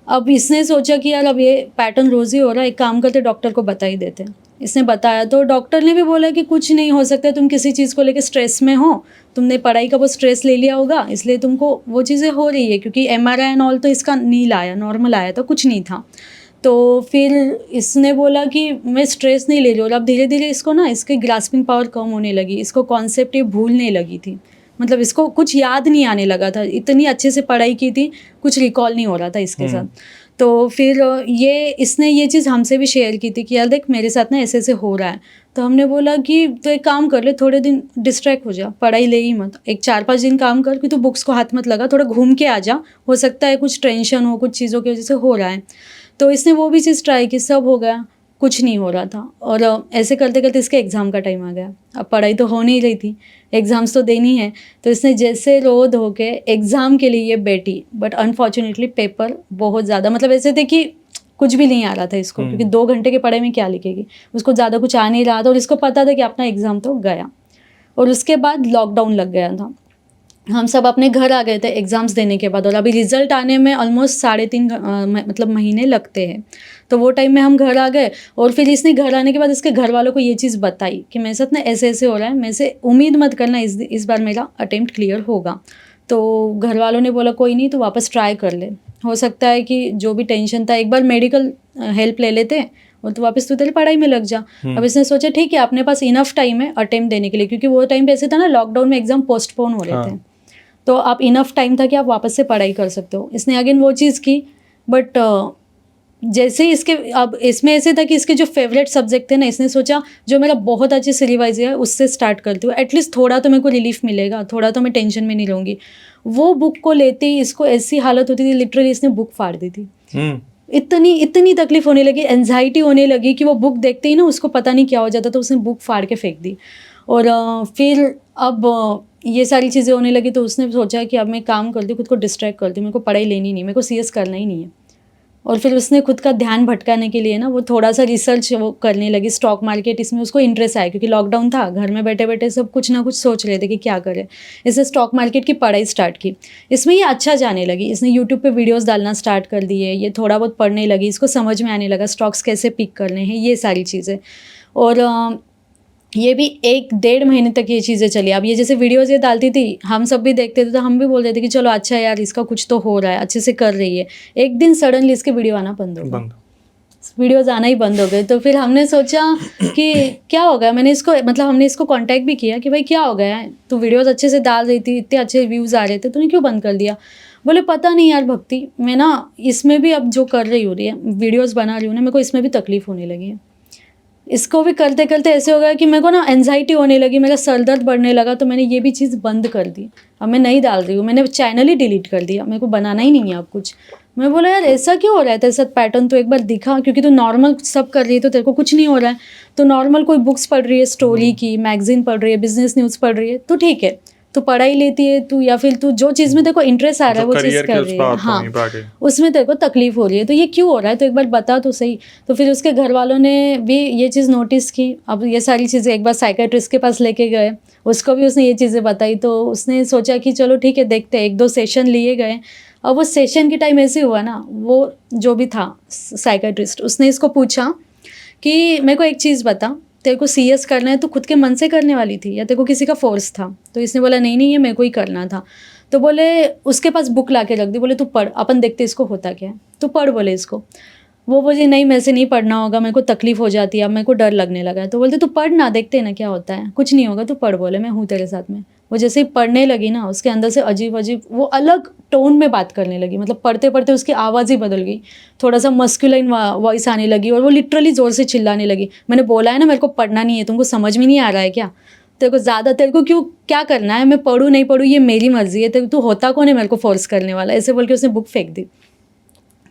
अब इसने सोचा कि यार अब ये पैटर्न रोज़ ही हो रहा है, एक काम करते डॉक्टर को बता ही देते हैं। इसने बताया तो डॉक्टर ने भी बोला कि कुछ नहीं हो सकता, तुम किसी चीज़ को लेकर स्ट्रेस में हो, तुमने पढ़ाई का वो स्ट्रेस ले लिया होगा इसलिए तुमको वो चीज़ें हो रही है। क्योंकि MRI एंड ऑल तो इसका नील आया, नॉर्मल आया था, कुछ नहीं था। तो फिर इसने बोला कि मैं स्ट्रेस नहीं ले रही। और अब धीरे धीरे इसको ना इसकी ग्रास्पिंग पावर कम होने लगी, इसको कॉन्सेप्ट ये भूलने लगी थी, मतलब इसको कुछ याद नहीं आने लगा था। इतनी अच्छे से पढ़ाई की थी, कुछ रिकॉल नहीं हो रहा था इसके साथ। तो फिर इसने ये चीज़ हमसे भी शेयर की थी कि यार देख मेरे साथ ना ऐसे ऐसे हो रहा है। तो हमने बोला कि तो एक काम कर ले, थोड़े दिन डिस्ट्रैक्ट हो जा, पढ़ाई ले ही मत, एक 4-5 दिन काम कर कि तू बुक्स को हाथ मत लगा, थोड़ा घूम के आ जा, हो सकता है कुछ टेंशन हो, कुछ चीज़ों की वजह से हो रहा है। तो इसने वो भी चीज़ ट्राई की, सब हो गया, कुछ नहीं हो रहा था। और ऐसे करते करते इसके एग्ज़ाम का टाइम आ गया। अब पढ़ाई तो हो नहीं रही थी, एग्ज़ाम्स तो देनी है। तो इसने जैसे रो धो के एग्ज़ाम के लिए ये बैठी, बट अनफॉर्चुनेटली पेपर बहुत ज़्यादा, मतलब ऐसे थे कि कुछ भी नहीं आ रहा था इसको, क्योंकि 2 घंटे की पढ़ाई में क्या लिखेगी, उसको ज़्यादा कुछ आ नहीं रहा था। और इसको पता था कि अपना एग्ज़ाम तो गया। और उसके बाद लॉकडाउन लग गया था, हम सब अपने घर आ गए थे एग्ज़ाम्स देने के बाद। और अभी रिज़ल्ट आने में ऑलमोस्ट 3.5 मतलब महीने लगते हैं। तो वो टाइम में हम घर आ गए। और फिर इसने घर आने के बाद इसके घर वालों को ये चीज़ बताई कि मेरे साथ ना ऐसे ऐसे हो रहा है, मेरे से उम्मीद मत करना इस बार मेरा अटेम्प्ट क्लियर होगा। तो घर वालों ने बोला कोई नहीं, तो वापस ट्राई कर ले, हो सकता है कि जो भी टेंशन था एक बार मेडिकल हेल्प ले लेते और तो वापस तू तेरी पढ़ाई में लग जा। अब इसने सोचा ठीक है अपने पास इनफ टाइम है अटेम्प्ट देने के लिए, क्योंकि वो टाइम पे ऐसे था ना लॉकडाउन में एग्ज़ाम पोस्टपोन हो रहे थे। तो आप इनफ टाइम था कि आप वापस से पढ़ाई कर सकते हो। इसने अगेन वो चीज़ की। बट जैसे ही इसके अब इसमें ऐसे था कि इसके जो फेवरेट सब्जेक्ट थे ना, इसने सोचा जो मेरा बहुत अच्छे से रिवाइज है उससे स्टार्ट करती हूँ, एटलीस्ट थोड़ा तो मेरे को रिलीफ मिलेगा, थोड़ा तो मैं टेंशन में नहीं रहूँगी। वो बुक को लेते ही इसको ऐसी हालत होती थी, लिटरली इसने बुक फाड़ दी थी। इतनी तकलीफ होने लगी, एंजाइटी होने लगी कि वो बुक देखते ही ना उसको पता नहीं क्या हो जाता, तो उसने बुक फाड़ के फेंक दी। और फिर अब ये सारी चीज़ें होने लगी तो उसने सोचा कि अब मैं काम करती हूँ, खुद को डिस्ट्रैक्ट करती हूँ, मेरे को पढ़ाई लेनी नहीं, मेरे को CS करना ही नहीं है। और फिर उसने खुद का ध्यान भटकाने के लिए ना वो थोड़ा सा रिसर्च वो करने लगी, स्टॉक मार्केट, इसमें उसको इंटरेस्ट आया क्योंकि लॉकडाउन था, घर में बैठे बैठे सब कुछ ना कुछ सोच रहे थे कि क्या करें। इसने स्टॉक मार्केट की पढ़ाई स्टार्ट की, इसमें ये अच्छा जाने लगी। इसने यूट्यूब पे वीडियोस डालना स्टार्ट कर दिए, ये थोड़ा बहुत पढ़ने लगी, इसको समझ में आने लगा स्टॉक्स कैसे पिक करने हैं, ये सारी चीज़ें। और ये भी 1-1.5 महीने तक ये चीज़ें चली। अब ये जैसे वीडियोज़ ये डालती थी, हम सब भी देखते थे, तो हम भी बोल रहे थे कि चलो अच्छा है यार, इसका कुछ तो हो रहा है, अच्छे से कर रही है। एक दिन सडनली इसके वीडियो आना बंद हो गए, बंद। वीडियोज़ आना ही बंद हो गए। तो फिर हमने सोचा कि क्या हो गया? मैंने इसको मतलब हमने इसको कॉन्टैक्ट भी किया कि भाई क्या हो गया है? तू वीडियोज़ अच्छे से डाल रही थी, इतने अच्छे व्यूज़ आ रहे थे, तूने क्यों बंद कर दिया? बोले पता नहीं यार भक्ति, मैं ना इसमें भी अब जो कर रही हो रही है, वीडियोज़ बना रही हूँ ना, मेरे को इसमें भी तकलीफ़ होने लगी है। इसको भी करते करते ऐसे हो गया कि मेरे को ना एंजाइटी होने लगी, मेरा सर दर्द बढ़ने लगा, तो मैंने ये भी चीज़ बंद कर दी। अब मैं नहीं डाल रही हूँ, मैंने चैनल ही डिलीट कर दिया, मेरे को बनाना ही नहीं है अब कुछ। मैं बोला यार ऐसा क्यों हो रहा है तेरे साथ पैटर्न, तो एक बार दिखा, क्योंकि तू नॉर्मल सब कर रही है तो तेरे को कुछ नहीं हो रहा है। तो नॉर्मल कोई बुक्स पढ़ रही है, स्टोरी की, मैगजीन पढ़ रही है, बिजनेस न्यूज़ पढ़ रही है, तो ठीक है, तू पढ़ाई लेती है तू, या फिर तू जो चीज़ में तेरे को इंटरेस्ट आ रहा है वो चीज़ करियर के कर उस रही पर है, आता हाँ, वहीं पे आके। उसमें तेरे को तकलीफ हो रही है, तो ये क्यों हो रहा है, तो एक बार बता तो सही। तो फिर उसके घर वालों ने भी ये चीज़ नोटिस की। अब ये सारी चीज़ें एक बार साइकेट्रिस्ट के पास लेके गए, उसको भी उसने ये चीज़ें बताई, तो उसने सोचा कि चलो ठीक है देखते हैं, 1-2 सेशन लिए गए। अब वो सेशन के टाइम ऐसे हुआ ना, वो जो भी था साइकेट्रिस्ट, उसने इसको पूछा कि मेरे को एक चीज़ बता, तेरे को सीएस करना है तो खुद के मन से करने वाली थी या तेरे को किसी का फोर्स था? तो इसने बोला नहीं नहीं, ये मेरे को ही करना था। तो बोले उसके पास बुक ला के रख दी, बोले तू पढ़, अपन देखते इसको होता क्या है, तू पढ़ बोले इसको। वो बोली नहीं मेरे से नहीं पढ़ना होगा, मेरे को तकलीफ हो जाती है, अब मेरे को डर लगने लगा है। तो बोलते तू पढ़ ना, देखते ना क्या होता है, कुछ नहीं होगा, तू पढ़, बोले मैं हूँ तेरे साथ में। वो जैसे ही पढ़ने लगी ना, उसके अंदर से अजीब अजीब वो अलग टोन में बात करने लगी, मतलब पढ़ते पढ़ते उसकी आवाज़ ही बदल गई, थोड़ा सा मस्कुलाइन वॉइस आने लगी, और वो लिटरली ज़ोर से चिल्लाने लगी। मैंने बोला है ना मेरे को पढ़ना नहीं है, तुमको समझ में नहीं आ रहा है क्या? तेरे को ज़्यादा, तेरे को क्यों क्या करना है, मैं पढ़ूँ नहीं पढ़ूँ ये मेरी मर्ज़ी है, तू होता कौन है मेरे को फोर्स करने वाला, ऐसे बोल के उसने बुक फेंक दी।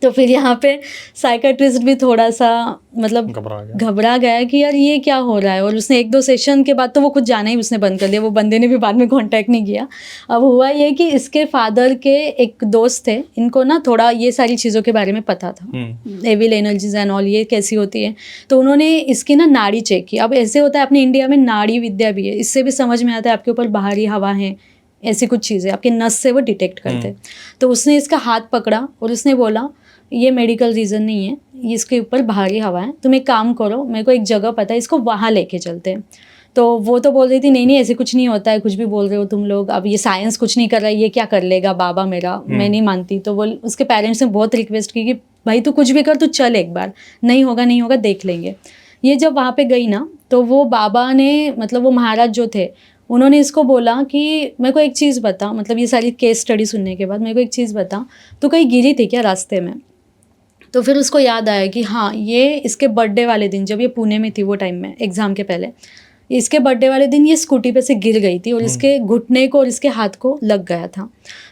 तो फिर यहाँ पे साइकेट्रिस्ट भी थोड़ा सा मतलब घबरा गया कि यार ये क्या हो रहा है, और उसने 1-2 सेशन के बाद तो वो खुद जाना ही उसने बंद कर दिया, वो बंदे ने भी बाद में कांटेक्ट नहीं किया। अब हुआ ये कि इसके फादर के एक दोस्त थे, इनको ना थोड़ा ये सारी चीज़ों के बारे में पता था, एविल एनर्जीज एंड ऑल ये कैसी होती है, तो उन्होंने इसकी ना नाड़ी चेक की। अब ऐसे होता है अपने इंडिया में नाड़ी विद्या भी है, इससे भी समझ में आता है आपके ऊपर बाहरी हवा है, ऐसी कुछ चीज़ें आपके नस से वो डिटेक्ट करते हैं। तो उसने इसका हाथ पकड़ा और उसने बोला ये मेडिकल रीज़न नहीं है, ये इसके ऊपर भारी हवा है, तुम एक काम करो, मेरे को एक जगह पता है, इसको वहाँ लेके चलते हैं। तो वो तो बोल रही थी नहीं नहीं ऐसे कुछ नहीं होता है, कुछ भी बोल रहे हो तुम लोग, अब ये साइंस कुछ नहीं कर रहा है, ये क्या कर लेगा बाबा मेरा, मैं नहीं मानती। तो वो उसके पेरेंट्स ने बहुत रिक्वेस्ट की कि भाई तू कुछ भी कर, तू चल एक बार, नहीं होगा देख लेंगे। ये जब वहाँ पे गई ना, तो वो बाबा ने मतलब वो महाराज जो थे, उन्होंने इसको बोला कि मेरे को एक चीज़ बता, मतलब ये सारी केस स्टडी सुनने के बाद मेरे को एक चीज़ बता, तू कहीं गिरी थी क्या रास्ते में? तो फिर उसको याद आया कि हाँ ये इसके बर्थडे वाले दिन, जब ये पुणे में थी वो टाइम में एग्ज़ाम के पहले, इसके बर्थडे वाले दिन ये स्कूटी पे से गिर गई थी और इसके घुटने को और इसके हाथ को लग गया था।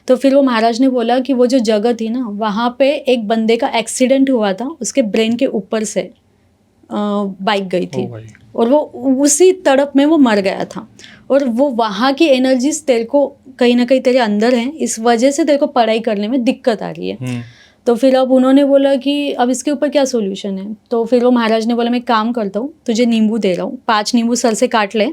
तो फिर वो महाराज ने बोला कि वो जो जगह थी ना, वहाँ पे एक बंदे का एक्सीडेंट हुआ था, उसके ब्रेन के ऊपर से बाइक गई थी और वो उसी तड़प में वो मर गया था। और वो वहाँ की एनर्जीज तेरे को कहीं ना कहीं तेरे अंदर हैं, इस वजह से तेरे को पढ़ाई करने में दिक्कत आ रही है। तो फिर अब उन्होंने बोला कि अब इसके ऊपर क्या सोल्यूशन है। तो फिर वो महाराज ने बोला मैं काम करता हूँ, तुझे नींबू दे रहा हूँ, 5 नींबू सर से काट ले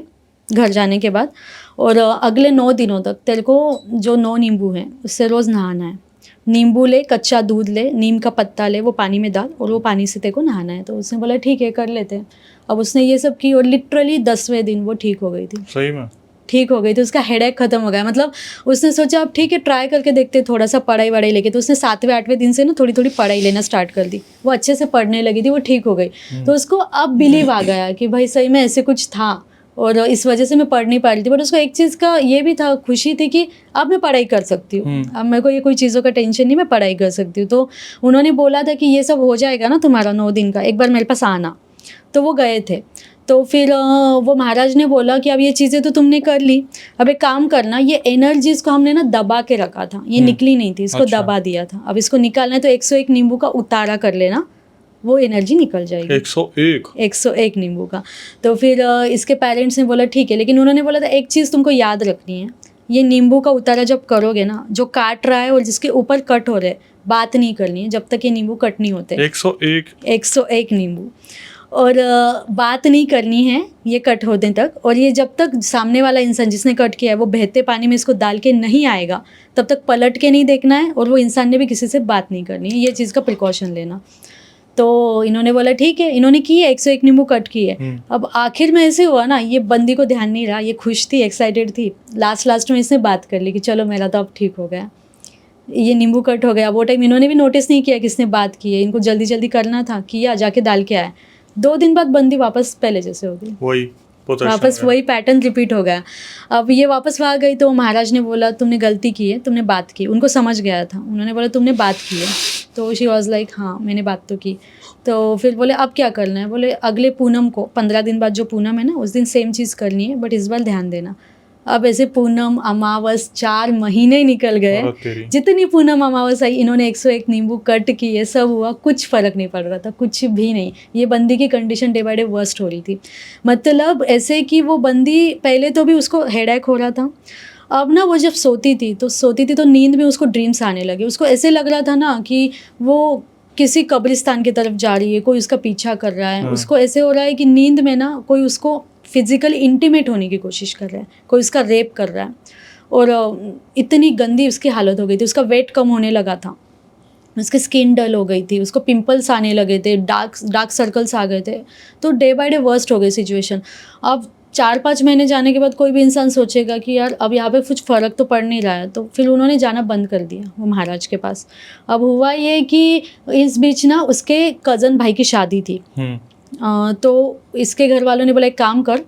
घर जाने के बाद, और अगले 9 दिनों तक तेरे को जो 9 नींबू हैं उससे रोज़ नहाना है। नींबू ले, कच्चा दूध ले, नीम का पत्ता ले, वो पानी में डाल और वो पानी से तेरे को नहाना है। तो उसने बोला ठीक है कर लेते हैं। अब उसने ये सब की और लिटरली 10वें दिन वो ठीक हो गई थी। सही में ठीक हो गई थी, उसका हेडेक खत्म हो गया। मतलब उसने सोचा अब ठीक है ट्राई करके देखते थोड़ा सा पढ़ाई वढ़ाई लेके। तो उसने 7वें-8वें दिन से ना थोड़ी थोड़ी पढ़ाई लेना स्टार्ट कर दी, वो अच्छे से पढ़ने लगी थी, वो ठीक हो गई। तो उसको अब बिलीव आ गया कि भाई सही में ऐसे कुछ था और इस वजह से मैं पढ़ नहीं पा रही थी। बट उसको एक चीज़ का ये भी था, खुशी थी कि अब मैं पढ़ाई कर सकती हूँ, अब मेरे को ये कोई चीज़ों का टेंशन नहीं, मैं पढ़ाई कर सकती हूँ। तो उन्होंने बोला था कि ये सब हो जाएगा ना तुम्हारा 9 दिन का, एक बार मेरे पास आना। तो वो गए थे। तो फिर वो महाराज ने बोला कि अब ये चीज़ें तो तुमने कर ली, अब एक काम करना, ये एनर्जीज को हमने ना दबा के रखा था, ये निकली नहीं थी, इसको अच्छा। दबा दिया था। अब इसको निकालना है तो 101 नींबू का उतारा कर लेना, वो एनर्जी निकल जाएगी। 101 नींबू का। तो फिर इसके पेरेंट्स ने बोला ठीक है, लेकिन उन्होंने बोला था एक चीज़ तुमको याद रखनी है, ये नींबू का उतारा जब करोगे ना, जो काट रहा है और जिसके ऊपर कट हो रहे हैं, बात नहीं करनी है जब तक ये नींबू कट नहीं होते। 101 नींबू, और बात नहीं करनी है ये कट होने तक। और ये जब तक सामने वाला इंसान जिसने कट किया है वो बहते पानी में इसको डाल के नहीं आएगा, तब तक पलट के नहीं देखना है, और वो इंसान ने भी किसी से बात नहीं करनी है, ये चीज़ का प्रिकॉशन लेना। तो इन्होंने बोला ठीक है, इन्होंने की है 101 नींबू कट किए। अब आखिर में ऐसे हुआ ना, ये बंदी को ध्यान नहीं रहा, ये खुश थी, एक्साइटेड थी, लास्ट में इसने बात कर ली कि चलो मेरा तो अब ठीक हो गया, ये नींबू कट हो गया। वो टाइम इन्होंने भी नोटिस नहीं किया किसने बात की है, इनको जल्दी जल्दी करना था, किया, जाके डाल के आया। 2 दिन बाद बंदी वापस पहले जैसे हो गई, वही वापस वही पैटर्न रिपीट हो गया। अब ये वापस वहाँ गई तो महाराज ने बोला तुमने गलती की है, तुमने बात की। उनको समझ गया था, उन्होंने बोला तुमने बात की है, तो शी वॉज लाइक हाँ मैंने बात तो की। तो फिर बोले अब क्या करना है, बोले अगले पूनम को 15 दिन बाद जो पूनम है ना, उस दिन सेम चीज़ करनी है, बट इस बार ध्यान देना। अब ऐसे पूनम अमावस 4 महीने निकल गए, जितनी पूनम अमावस आई इन्होंने 101 नींबू कट किए, सब हुआ, कुछ फ़र्क नहीं पड़ रहा था, कुछ भी नहीं। ये बंदी की condition day by day worst हो रही थी। मतलब ऐसे कि वो बंदी पहले तो भी उसको हेडेक हो रहा था, अब ना वो जब सोती थी तो नींद में उसको ड्रीम्स आने लगे। उसको ऐसे लग रहा था ना कि वो किसी कब्रिस्तान की तरफ जा रही है, कोई उसका पीछा कर रहा है। उसको ऐसे हो रहा है कि नींद में ना कोई उसको फिजिकली इंटीमेट होने की कोशिश कर रहा है, कोई उसका रेप कर रहा है। और इतनी गंदी उसकी हालत हो गई थी, उसका वेट कम होने लगा था, उसकी स्किन डल हो गई थी, उसको पिंपल्स आने लगे थे, डार्क सर्कल्स आ गए थे। तो डे बाय डे वर्स्ट हो गई सिचुएशन। अब 4-5 महीने जाने के बाद कोई भी इंसान सोचेगा कि यार अब यहाँ पे कुछ फ़र्क तो पड़ नहीं रहा है, तो फिर उन्होंने जाना बंद कर दिया वो महाराज के पास। अब हुआ ये कि इस बीच ना उसके कज़न भाई की शादी थी। तो इसके घर वालों ने बोला एक काम कर,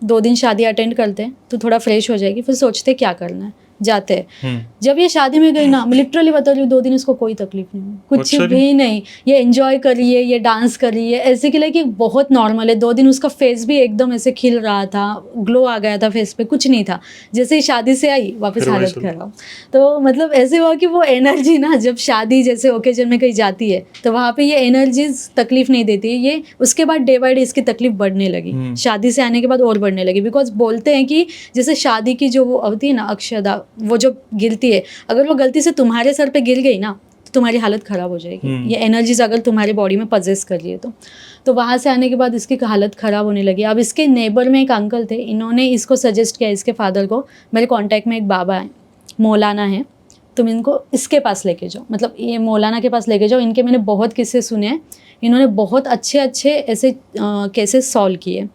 2 दिन शादी अटेंड करते हैं, तो थोड़ा फ्रेश हो जाएगी, फिर सोचते क्या करना है, जाते हैं। जब ये शादी में गई ना, मैं लिटरली बता रही हूँ, 2 दिन इसको कोई तकलीफ नहीं हुई, कुछ भी नहीं। ये एंजॉय कर रही है, ये डांस कर रही है, ऐसे कि लाइक ये बहुत नॉर्मल है। 2 दिन उसका फेस भी एकदम ऐसे खिल रहा था, ग्लो आ गया था फेस पे, कुछ नहीं था। जैसे ही शादी से आई वापस हालत खराब। तो मतलब ऐसे हुआ कि वो एनर्जी ना, जब शादी जैसे ओकेजन में कहीं जाती है तो वहाँ पे ये एनर्जीज तकलीफ नहीं देती है, ये उसके बाद डे बाय डे इसकी तकलीफ बढ़ने लगी। शादी से आने के बाद और बढ़ने लगी, बिकॉज बोलते हैं कि जैसे शादी की जो वो अवधि है ना, अक्षदा, वो जो गिरती है, अगर वो गलती से तुम्हारे सर पे गिर गई ना तो तुम्हारी हालत ख़राब हो जाएगी। ये एनर्जीज अगर तुम्हारे बॉडी में पजेस कर रही है तो वहाँ से आने के बाद इसकी हालत ख़राब होने लगी। अब इसके नेबर में एक अंकल थे, इन्होंने इसको सजेस्ट किया, इसके फादर को, मेरे कॉन्टैक्ट में एक बाबा है, मौलाना है, तुम इनको इसके पास लेके जाओ, मतलब ये मौलाना के पास लेके जाओ। इनके मैंने बहुत किस्से सुने हैं, इन्होंने बहुत अच्छे ऐसे केसेस सॉल्व किए।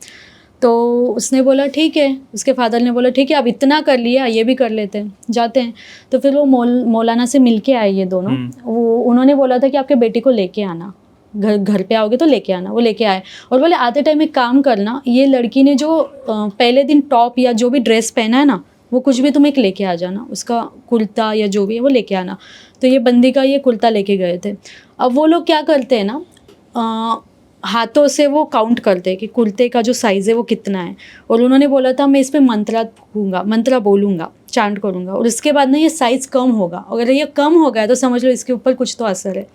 तो उसने बोला ठीक है, उसके फादर ने बोला ठीक है, अब इतना कर लिया, ये भी कर लेते हैं, जाते हैं। तो फिर वो मौलाना से मिल के आए ये दोनों। वो उन्होंने बोला था कि आपके बेटी को लेके आना, घर पे आओगे तो लेके आना। वो लेके आए और बोले आते टाइम एक काम करना, ये लड़की ने जो पहले दिन टॉप या जो भी ड्रेस पहना है ना, वो कुछ भी तुम एक लेके आ जाना, उसका कुर्ता या जो भी है वो लेके आना। तो ये बंदी का ये कुर्ता लेके गए थे। अब वो लोग क्या करते हैं ना, हाथों से वो काउंट करते हैं कि कुर्ते का जो साइज़ है वो कितना है। और उन्होंने बोला था मैं इस पर मंत्रा बोलूँगा, चांट करूँगा, और उसके बाद ना ये साइज़ कम होगा। अगर ये कम हो गया तो समझ लो इसके ऊपर कुछ तो असर है।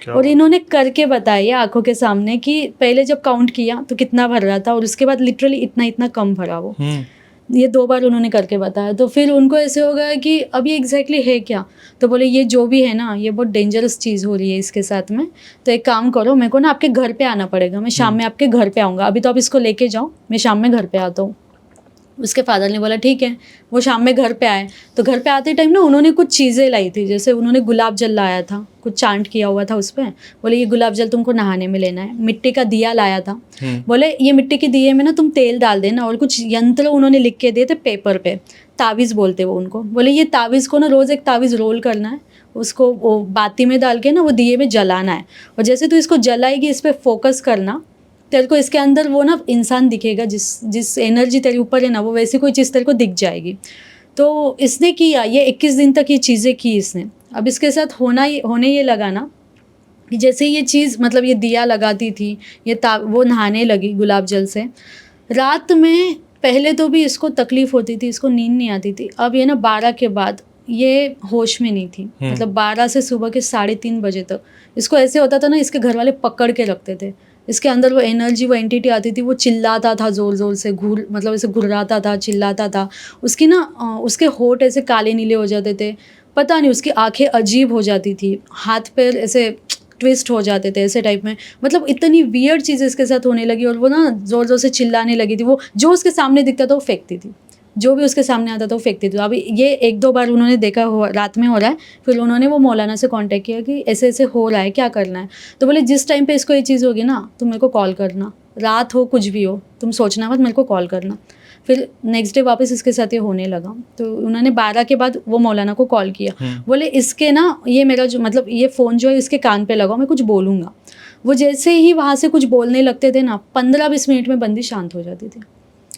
और इन्होंने करके बताया आंखों के सामने कि पहले जब काउंट किया तो कितना भर रहा था, और उसके बाद लिटरली इतना कम भरा वो। ये 2 बार उन्होंने करके बताया। तो फिर उनको ऐसे हो गया कि अब ये एग्जैक्टली है क्या। तो बोले ये जो भी है ना, ये बहुत डेंजरस चीज़ हो रही है इसके साथ में, तो एक काम करो, मेरे को ना आपके घर पे आना पड़ेगा, मैं शाम में आपके घर पे आऊँगा, अभी तो आप इसको लेके जाओ, मैं शाम में घर पे आता हूँ। उसके फादर ने बोला ठीक है। वो शाम में घर पे आए, तो घर पे आते टाइम ना उन्होंने कुछ चीज़ें लाई थी, जैसे उन्होंने गुलाब जल लाया था, कुछ चांट किया हुआ था उस पर। बोले ये गुलाब जल तुमको नहाने में लेना है। मिट्टी का दिया लाया था, बोले ये मिट्टी के दिए में ना तुम तेल डाल देना, और कुछ यंत्र उन्होंने लिख के दिए थे पेपर पे, तावीज़ बोलते वो उनको। बोले ये तावीज़ को ना रोज़ एक तावीज़ रोल करना है, उसको वो बाती में डाल के ना वो दिए में जलाना है, और जैसे तू इसको जलाएगी इस पर फोकस करना, तेरे को इसके अंदर वो ना इंसान दिखेगा, जिस एनर्जी तेरे ऊपर है ना, वो वैसी कोई चीज़ तेरे को दिख जाएगी। तो इसने किया, ये 21 दिन तक ये चीज़ें की इसने। अब इसके साथ होने ये लगा ना कि जैसे ये चीज़, मतलब ये दिया लगाती थी, वो नहाने लगी गुलाब जल से। रात में पहले तो भी इसको तकलीफ़ होती थी, इसको नींद नहीं आती थी। अब ये ना 12 के बाद ये होश में नहीं थी, मतलब 12 से सुबह के 3:30 बजे तक इसको ऐसे होता था ना, इसके घर वाले पकड़ के रखते थे। इसके अंदर वो एनर्जी, वो एंटिटी आती थी, वो चिल्लाता था ज़ोर से, मतलब ऐसे घुर्राता था, चिल्लाता था। उसकी ना उसके होंठ ऐसे काले नीले हो जाते थे, पता नहीं, उसकी आंखें अजीब हो जाती थी, हाथ पैर ऐसे ट्विस्ट हो जाते थे, ऐसे टाइप में। मतलब इतनी वियर्ड चीज़ें इसके साथ होने लगी, और वो ना ज़ोर से चिल्लाने लगी थी। वो जो उसके सामने दिखता था वो फेंकती थी, जो भी उसके सामने आता था वो फेंकती थी। अभी ये 1-2 बार उन्होंने देखा हो रात में हो रहा है, फिर उन्होंने वो मौलाना से कांटेक्ट किया कि ऐसे ऐसे हो रहा है, क्या करना है। तो बोले जिस टाइम पे इसको ये चीज़ होगी ना, तुम मेरे को कॉल करना, रात हो कुछ भी हो, तुम सोचना मत, मेरे को कॉल करना। फिर नेक्स्ट डे वापस इसके साथ ये होने लगा, तो उन्होंने 12 के बाद वो मौलाना को कॉल किया। बोले इसके ना ये मेरा जो मतलब ये फ़ोन जो है इसके कान पे लगाओ, मैं कुछ बोलूँगा। वो जैसे ही वहाँ से कुछ बोलने लगते थे ना, 15-20 मिनट में बंदी शांत हो जाती थी,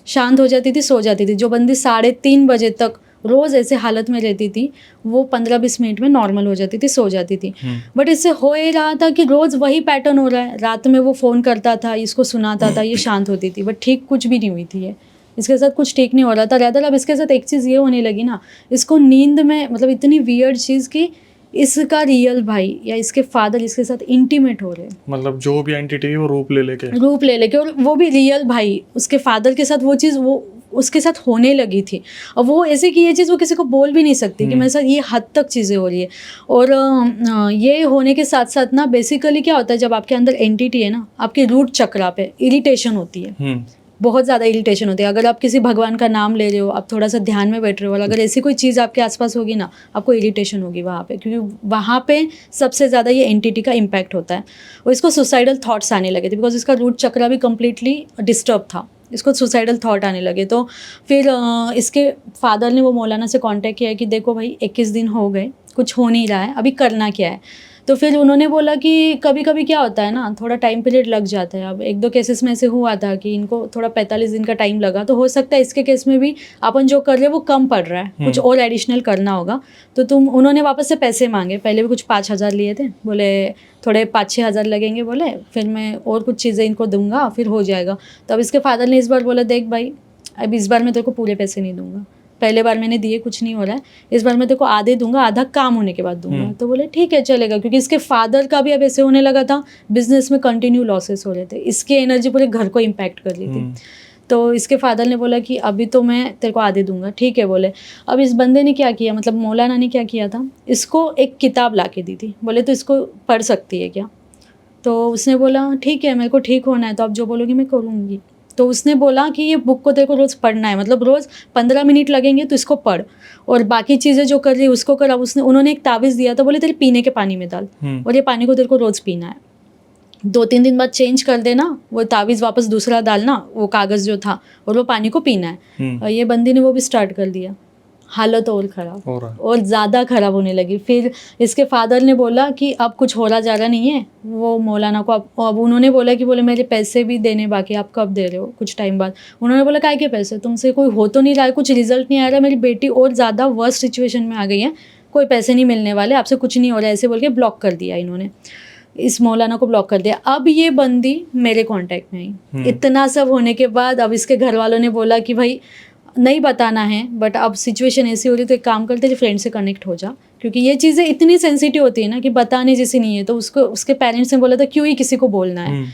शांत हो जाती थी, सो जाती थी। जो बंदी 3:30 बजे तक रोज़ ऐसे हालत में रहती थी, वो 15-20 मिनट में नॉर्मल हो जाती थी, सो जाती थी। बट इससे हो ही रहा था कि रोज़ वही पैटर्न हो रहा है, रात में वो फ़ोन करता था, इसको सुनाता था, ये शांत होती थी, बट ठीक कुछ भी नहीं हुई थी ये। इसके साथ कुछ ठीक नहीं हो रहा था। रैदर अब इसके साथ एक चीज़ ये होने लगी ना, इसको नींद में मतलब इतनी वियर्ड चीज़ कि इसका रियल भाई या इसके फादर इसके साथ इंटीमेट हो रहे हैं, मतलब जो भी एंटिटी है वो रूप ले लेके, और वो भी रियल भाई उसके फादर के साथ वो चीज़ वो उसके साथ होने लगी थी। और वो ऐसे कि ये चीज़ वो किसी को बोल भी नहीं सकती कि मेरे साथ ये हद तक चीज़ें हो रही है। और ये होने के साथ साथ ना बेसिकली क्या होता है, जब आपके अंदर एंटिटी है ना, आपके रूट चक्रा पे इरिटेशन होती है, बहुत ज़्यादा इरिटेशन होती है। अगर आप किसी भगवान का नाम ले रहे हो, आप थोड़ा सा ध्यान में बैठ रहे हो, और अगर ऐसी कोई चीज़ आपके आसपास होगी ना, आपको इरिटेशन होगी वहाँ पे, क्योंकि वहाँ पे सबसे ज़्यादा ये एंटिटी का इम्पैक्ट होता है। और इसको सुसाइडल थॉट्स आने लगे थे, बिकॉज इसका रूट चक्रा भी कम्प्लीटली डिस्टर्ब था, इसको सुसाइडल थॉट आने लगे। तो फिर इसके फादर ने वो मौलाना से कांटेक्ट किया कि देखो भाई 21 दिन हो गए, कुछ हो नहीं रहा है, अभी करना क्या है। तो फिर उन्होंने बोला कि कभी कभी क्या होता है ना, थोड़ा टाइम पीरियड लग जाता है। अब 1-2 केसेस में ऐसे हुआ था कि इनको थोड़ा 45 दिन का टाइम लगा, तो हो सकता है इसके केस में भी अपन जो कर रहे हैं वो कम पड़ रहा है, कुछ और एडिशनल करना होगा। तो उन्होंने वापस से पैसे मांगे, पहले भी कुछ 5,000 लिए थे, बोले थोड़े 5-6 हज़ार लगेंगे, बोले फिर मैं और कुछ चीज़ें इनको दूंगा, फिर हो जाएगा। तो अब इसके फादर ने इस बार बोला देख भाई, अब इस बार मैं तेरे को पूरे पैसे नहीं दूंगा, पहले बार मैंने दिए, कुछ नहीं हो रहा है, इस बार मैं तेरे को आधे दूंगा, आधा काम होने के बाद दूंगा। तो बोले ठीक है चलेगा, क्योंकि इसके फादर का भी अब ऐसे होने लगा था, बिजनेस में कंटिन्यू लॉसेस हो रहे थे, इसकी एनर्जी पूरे घर को इम्पैक्ट कर रही थी। तो इसके फादर ने बोला कि अभी तो मैं तेरे को आधे दूंगा, ठीक है बोले। अब इस बंदे ने क्या किया, मतलब मौलाना ने क्या किया था, इसको एक किताब ला के दी थी, बोले तो इसको पढ़ सकती है क्या। तो उसने बोला ठीक है, मेरे को ठीक होना है, तो आप जो बोलोगी मैं करूँगी। तो उसने बोला कि ये बुक को तेरे को रोज़ पढ़ना है, मतलब रोज़ 15 मिनट लगेंगे तो इसको पढ़, और बाकी चीज़ें जो कर रही है उसको कर। अब उन्होंने एक ताबीज़ दिया था, बोले तेरे पीने के पानी में डाल, और ये पानी को तेरे को रोज़ पीना है, 2-3 दिन बाद चेंज कर देना, वो ताबीज़ वापस दूसरा डालना, वो कागज़ जो था, और वो पानी को पीना है। और ये बंदी ने वो भी स्टार्ट कर दिया, हालत और ख़राब और ज़्यादा ख़राब होने लगी। फिर इसके फादर ने बोला कि अब कुछ हो रहा जा रहा नहीं है, वो मौलाना को अब उन्होंने बोला कि बोले मेरे पैसे भी देने बाकी, आप कब दे रहे हो। कुछ टाइम बाद उन्होंने बोला काय के पैसे, तुमसे कोई हो तो नहीं रहा है, कुछ रिजल्ट नहीं आ रहा, मेरी बेटी और ज़्यादा वर्स्ट सिचुएशन में आ गई है, कोई पैसे नहीं मिलने वाले, आपसे कुछ नहीं हो रहा है, ऐसे बोल के ब्लॉक कर दिया इन्होंने, इस मौलाना को ब्लॉक कर दिया। अब ये बंदी मेरे कांटेक्ट में आई। इतना सब होने के बाद अब इसके घर वालों ने बोला कि भाई नहीं बताना है, बट अब सिचुएशन ऐसी हो रही तो एक काम करते, फ्रेंड से कनेक्ट हो जा, क्योंकि ये चीज़ें इतनी सेंसिटिव होती है ना कि बताने जैसी नहीं है। तो उसके पेरेंट्स ने बोला था क्यों ही किसी को बोलना है।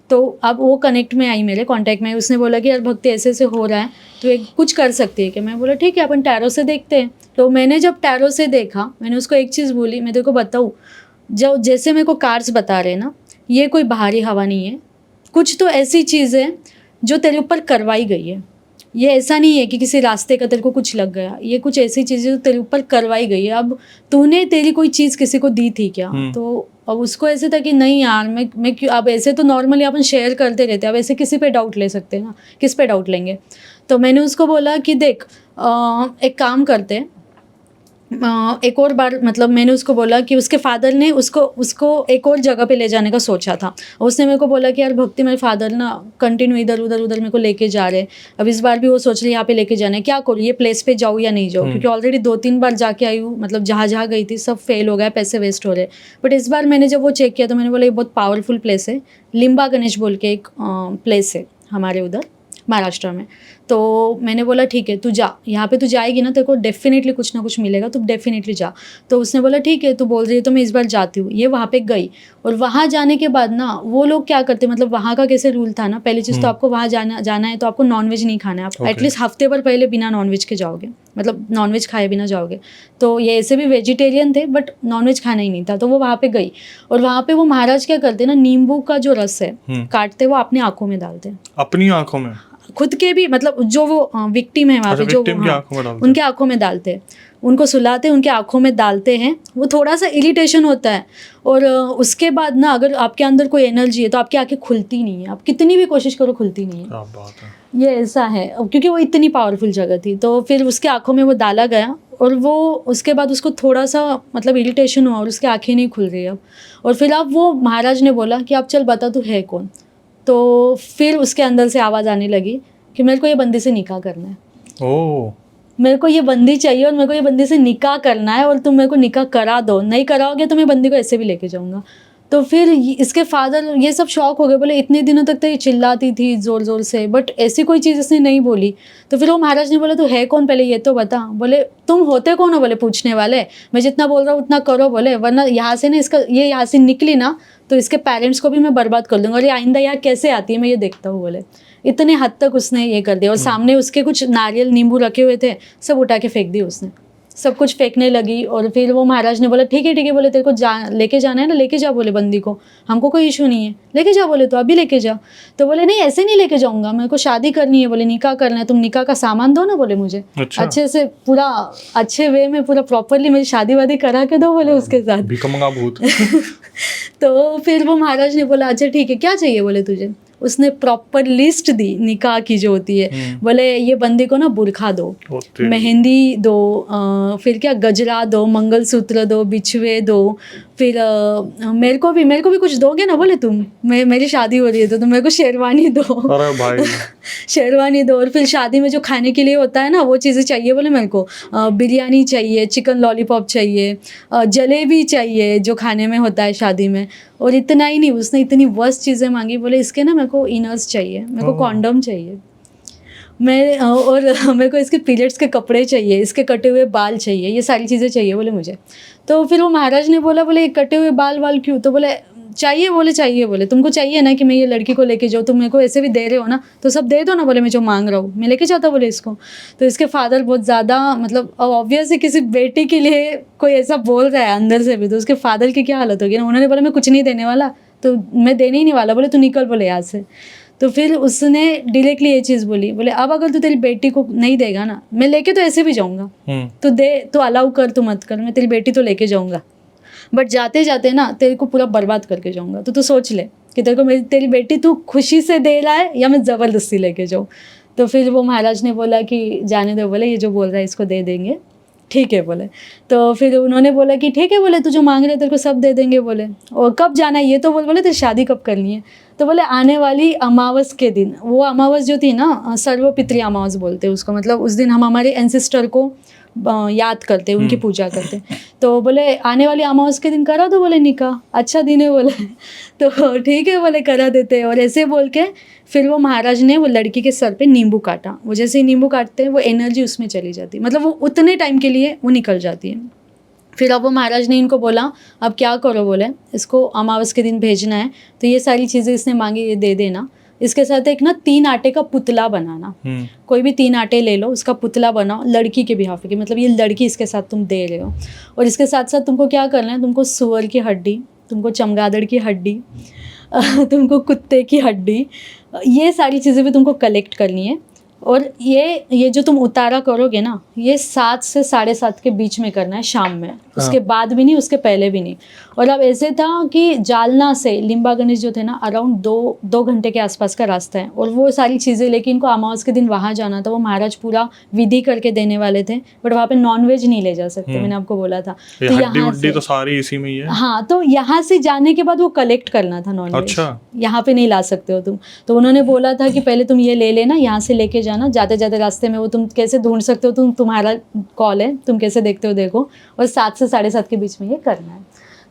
तो अब वो कनेक्ट में आई, मेरे कांटेक्ट में। उसने बोला कि यार भक्ति ऐसे ऐसे हो रहा है, तो एक कुछ कर सकती है कि। मैं बोला ठीक है अपन टैरो से देखते हैं। तो मैंने जब टैरो से देखा, मैंने उसको एक चीज़ बोली, मैं तेरे को बताऊँ, जो जैसे मेरे को कार्ड्स बता रहे हैं ना, ये कोई बाहरी हवा नहीं है, कुछ तो ऐसी चीज़ है जो तेरे ऊपर करवाई गई है। ये ऐसा नहीं है कि किसी रास्ते का तेरे को कुछ लग गया, ये कुछ ऐसी चीज़ें जो तेरे ऊपर करवाई गई है। अब तूने तेरी कोई चीज़ किसी को दी थी क्या? तो अब उसको ऐसे था कि नहीं यार मैं क्यों, अब ऐसे तो नॉर्मली अपन शेयर करते रहते हैं, अब ऐसे किसी पे डाउट ले सकते हैं ना, किस पे डाउट लेंगे। तो मैंने उसको बोला कि देख एक काम करते हैं, एक और बार, मतलब मैंने उसको बोला कि उसके फादर ने उसको एक और जगह पे ले जाने का सोचा था। उसने मेरे को बोला कि यार भक्ति, मेरे फादर ना कंटिन्यू इधर उधर मेरे को लेके जा रहे हैं, अब इस बार भी वो सोच रही है यहाँ पे लेके जाना है, क्या करूँ, ये प्लेस पे जाऊँ या नहीं जाऊँ, क्योंकि ऑलरेडी 2-3 बार जाके आई हूँ, मतलब जहाँ गई थी सब फेल हो गया, पैसे वेस्ट हो रहे। बट इस बार मैंने जब वो चेक किया तो मैंने बोला ये बहुत पावरफुल प्लेस है, लिम्बा गणेश बोल के एक प्लेस है हमारे उधर महाराष्ट्र में। तो मैंने बोला ठीक है तू जा, यहाँ पे तू जाएगी ना तेरे को डेफिनेटली कुछ ना कुछ मिलेगा, तू डेफिनेटली जा। तो उसने बोला ठीक है तू बोल रही है तो मैं इस बार जाती हूँ। ये वहाँ पे गई, और वहाँ जाने के बाद ना वो लोग क्या करते, मतलब वहाँ का कैसे रूल था ना, पहली चीज़ तो आपको वहाँ जाना है तो आपको नॉनवेज नहीं खाना है, आप एटलीस्ट हफ्ते भर पहले बिना नॉनवेज के जाओगे, मतलब नॉनवेज खाए बिना जाओगे। तो ये ऐसे भी वेजिटेरियन थे बट नॉनवेज खाना ही नहीं था। तो वो वहाँ पे गई, और वहाँ पे वो महाराज क्या करते ना, नींबू का जो रस है काटते वो अपनी आँखों में डालते, अपनी आँखों में खुद के भी मतलब जो वो विक्टिम है वहाँ पे जो victim की आंखों में डालते हैं। उनके आंखों में डालते हैं, उनको सुलाते हैं, उनके आंखों में डालते हैं, वो थोड़ा सा इरिटेशन होता है। और उसके बाद ना अगर आपके अंदर कोई एनर्जी है तो आपकी आंखें खुलती नहीं है, आप कितनी भी कोशिश करो खुलती नहीं है। क्या बात है। ये ऐसा है क्योंकि वो इतनी पावरफुल जगह थी। तो फिर उसके आंखों में वो डाला गया और वो उसके बाद उसको थोड़ा सा मतलब इरिटेशन हुआ और उसकी आंखें नहीं खुल रही अब। और फिर अब वो महाराज ने बोला कि अब चल बता तू है कौन। तो फिर उसके अंदर से आवाज़ आने लगी कि मेरे को ये बंदी से निकाह करना है, ओह, मेरे को ये बंदी चाहिए और मेरे को ये बंदी से निकाह करना है और तुम मेरे को निकाह करा दो, नहीं कराओगे तो मैं बंदी को ऐसे भी लेके जाऊंगा। तो फिर इसके फादर ये सब शौक हो गए, बोले इतने दिनों तक तो ये चिल्लाती थी ज़ोर ज़ोर से बट ऐसी कोई चीज़ इसने नहीं बोली। तो फिर वो महाराज ने बोला तू है कौन पहले ये तो बता। बोले तुम होते कौन हो, बोले पूछने वाले, मैं जितना बोल रहा हूँ उतना करो, बोले वरना यहाँ से ना इसका ये यहाँ से निकली ना तो इसके पेरेंट्स को भी मैं बर्बाद कर दूंगा और ये आइंदा यहाँ कैसे आती है मैं ये देखता हूँ। बोले इतने हद तक उसने ये कर दिया। और सामने उसके कुछ नारियल नींबू रखे हुए थे, सब उठा के फेंक दिए उसने, सब कुछ फेंकने लगी। और फिर वो महाराज ने बोला ठीक है बोले तेरे को लेके जाना है ना लेके जा, बोले बंदी को, हमको कोई इशू नहीं है, लेके जा, बोले तो अभी लेके जा। तो बोले नहीं ऐसे नहीं लेके जाऊंगा, मेरे को शादी करनी है, बोले निकाह करना है, तुम निकाह का सामान दो ना, बोले मुझे अच्छा। अच्छे से पूरा अच्छे वे में पूरा प्रॉपरली मेरी शादी वादी करा के दो, बोले उसके साथ। भिकमंगा भूत। तो फिर वो महाराज ने बोला अच्छा ठीक है क्या चाहिए बोले तुझे। उसने प्रॉपर लिस्ट दी निकाह की जो होती है। बोले ये बंदी को ना बुरखा दो, मेहंदी दो, फिर क्या गजरा दो, मंगलसूत्र दो, बिछुए दो, फिर मेरे को भी कुछ दोगे ना, बोले तुम मेरी शादी हो रही है तो तुम मेरे को शेरवानी दो। अरे भाई शेरवानी दो। और फिर शादी में जो खाने के लिए होता है ना वो चीज़ें चाहिए, बोले मेरे को बिरयानी चाहिए, चिकन लॉलीपॉप चाहिए, जलेबी चाहिए जो खाने में होता है शादी में। और इतना ही नहीं, उसने इतनी वर्स्ट चीज़ें मांगी, बोले इसके ना मेरे को इनर्स चाहिए, मेरे को कॉन्डम चाहिए, और मेरे को इसके पीरियड्स के कपड़े चाहिए, इसके कटे हुए बाल चाहिए, ये सारी चीज़ें चाहिए बोले मुझे। तो फिर वो महाराज ने बोला बोले कटे हुए बाल क्यों। तो बोले चाहिए, बोले तुमको चाहिए ना कि मैं ये लड़की को लेके जाऊँ, तुम मेरे को ऐसे भी दे रहे हो ना तो सब दे दो ना, बोले मैं जो मांग रहा हूँ मैं लेके जाता, बोले इसको। तो इसके फादर बहुत ज़्यादा मतलब ऑब्वियस है किसी बेटी के लिए कोई ऐसा बोल रहा है अंदर से भी तो उसके फादर की क्या हालत होगी ना। उन्होंने बोला मैं कुछ नहीं देने वाला, तो मैं देने ही नहीं वाला, बोले तू निकल, बोले यहाँ से। तो फिर उसने डायरेक्टली ये चीज़ बोली, बोले अब अगर तू तेरी बेटी को नहीं देगा ना, मैं लेके तो ऐसे भी जाऊँगा, तो दे, तो अलाउ कर, तो मत कर, मैं तेरी बेटी तो लेके जाऊँगा, बट जाते जाते ना तेरे को पूरा बर्बाद करके जाऊँगा। तो तू सोच ले कि तेरे को तेरी बेटी तू खुशी से दे रहा है या मैं ज़बरदस्ती लेके जाऊँ। तो फिर वो महाराज ने बोला कि जाने दो, बोले ये जो बोल रहा है इसको दे देंगे, ठीक है बोले। तो फिर उन्होंने बोला कि ठीक है बोले तू जो मांग रहे तेरे को सब दे देंगे, बोले और कब जाना है ये तो बोले तेरी शादी कब करनी है। तो बोले आने वाली अमावस के दिन। वो अमावस जो थी ना सर्वपितृ अमावस बोलते हैं उसको, मतलब उस दिन हम हमारे एंसेस्टर को याद करते, उनकी पूजा करते। तो बोले आने वाली अमावस के दिन करा दो, बोले निकाह, अच्छा दिन है बोले। तो ठीक है बोले करा देते। और ऐसे बोल के फिर वो महाराज ने वो लड़की के सर पे नींबू काटा। वो जैसे ही नींबू काटते हैं वो एनर्जी उसमें चली जाती है, मतलब वो उतने टाइम के लिए वो निकल जाती है। फिर अब वो महाराज ने इनको बोला अब क्या करो, बोले इसको अमावस के दिन भेजना है, तो ये सारी चीज़ें इसने मांगी ये दे देना। इसके साथ एक ना 3 आटे का पुतला बनाना, कोई भी 3 आटे ले लो, उसका पुतला बनाओ लड़की के बिहाफ के, मतलब ये लड़की इसके साथ तुम दे रहे हो। और इसके साथ साथ तुमको क्या करना है, तुमको सुअर की हड्डी, तुमको चमगादड़ की हड्डी, तुमको कुत्ते की हड्डी, ये सारी चीज़ें भी तुमको कलेक्ट करनी है। और ये जो तुम उतारा करोगे ना, ये 7 से 7:30 के बीच में करना है शाम में, उसके बाद भी नहीं, उसके पहले भी नहीं। और अब ऐसे था कि जालना से लिम्बा गणेश जो थे ना अराउंड 2 घंटे के आसपास का रास्ता है, और वो सारी चीज़ें लेके इनको अमावस के दिन वहाँ जाना था। वो महाराज पूरा विधि करके देने वाले थे, बट वहाँ पे नॉनवेज नहीं ले जा सकते, मैंने आपको बोला था। तो यहाँ से तो सारी इसी में ही है। हाँ, तो यहाँ से जाने के बाद वो कलेक्ट करना था नॉनवेज। अच्छा। यहाँ पे नहीं ला सकते हो तुम। तो उन्होंने बोला था कि पहले तुम ये ले लेना, यहाँ से लेके जाना, जाते जाते रास्ते में वो तुम कैसे ढूंढ सकते हो, तुम्हारा कॉल है, तुम कैसे देखते हो देखो। और 7 से 7:30 के बीच में ये करना है।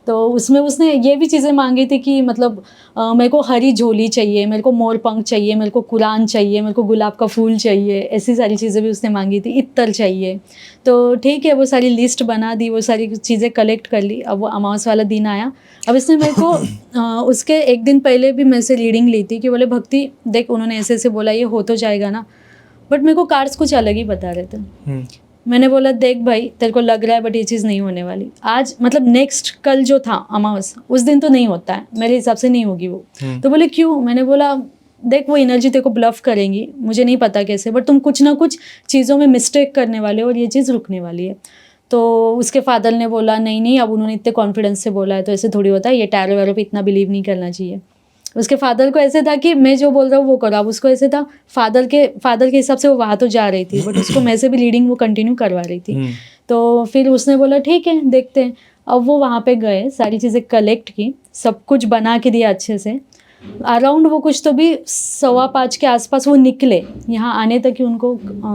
तो उसमें उसने ये भी चीज़ें मांगी थी कि मतलब मेरे को हरी झोली चाहिए, मेरे को मोर पंख चाहिए, मेरे को कुरान चाहिए, मेरे को गुलाब का फूल चाहिए, ऐसी सारी चीज़ें भी उसने मांगी थी, इत्तर चाहिए। तो ठीक है, वो सारी लिस्ट बना दी, वो सारी चीज़ें कलेक्ट कर ली। अब वो अमावस वाला दिन आया। अब इसने मेरे को उसके एक दिन पहले भी मेरे से रीडिंग ली थी कि बोले भक्ति देख, उन्होंने ऐसे ऐसे बोला ये हो तो जाएगा ना, बट मेरे को कार्ड्स कुछ अलग ही बता रहे थे। मैंने बोला देख भाई तेरे को लग रहा है बट ये चीज़ नहीं होने वाली आज, मतलब नेक्स्ट कल जो था अमावस उस दिन तो नहीं होता है, मेरे हिसाब से नहीं होगी वो। तो बोले क्यों? मैंने बोला देख वो एनर्जी तेरे को ब्लफ करेंगी, मुझे नहीं पता कैसे, बट तुम कुछ ना कुछ चीज़ों में मिस्टेक करने वाले हो और ये चीज़ रुकने वाली है। तो उसके फादर ने बोला नहीं नहीं, अब उन्होंने इतने कॉन्फिडेंस से बोला है तो ऐसे थोड़ी होता है, ये टैरो वैरो पे इतना बिलीव नहीं करना चाहिए। उसके फादर को ऐसे था कि मैं जो बोल रहा हूँ वो करो। अब उसको ऐसे था फादर के हिसाब से वो वहाँ तो जा रही थी, बट उसको मैं से भी रीडिंग वो कंटिन्यू करवा रही थी। तो फिर उसने बोला ठीक है देखते हैं। अब वो वहाँ पे गए, सारी चीज़ें कलेक्ट की, सब कुछ बना के दिया अच्छे से। अराउंड वो कुछ तो भी 5:15 के आसपास वो निकले, यहाँ आने तक ही उनको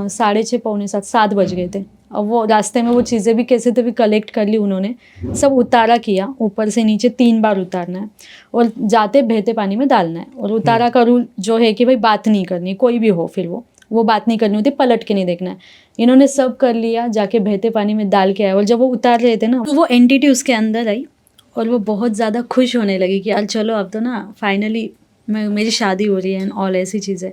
6:30 पौने 7 बज गए थे। अब वो रास्ते में वो चीज़ें भी कैसे तो भी कलेक्ट कर ली उन्होंने, सब उतारा किया, ऊपर से नीचे 3 बार उतारना है और जाते बहते पानी में डालना है। और उतारा का रूल जो है कि भाई बात नहीं करनी, कोई भी हो फिर वो बात नहीं करनी होती, पलट के नहीं देखना है। इन्होंने सब कर लिया, जाके बहते पानी में डाल के आए। और जब वो उतार रहे थे ना, तो वो एंटिटी उसके अंदर आई और वो बहुत ज़्यादा खुश होने लगी कि यार चलो अब तो ना फाइनली मेरी शादी हो रही है एंड ऑल ऐसी चीज़ें।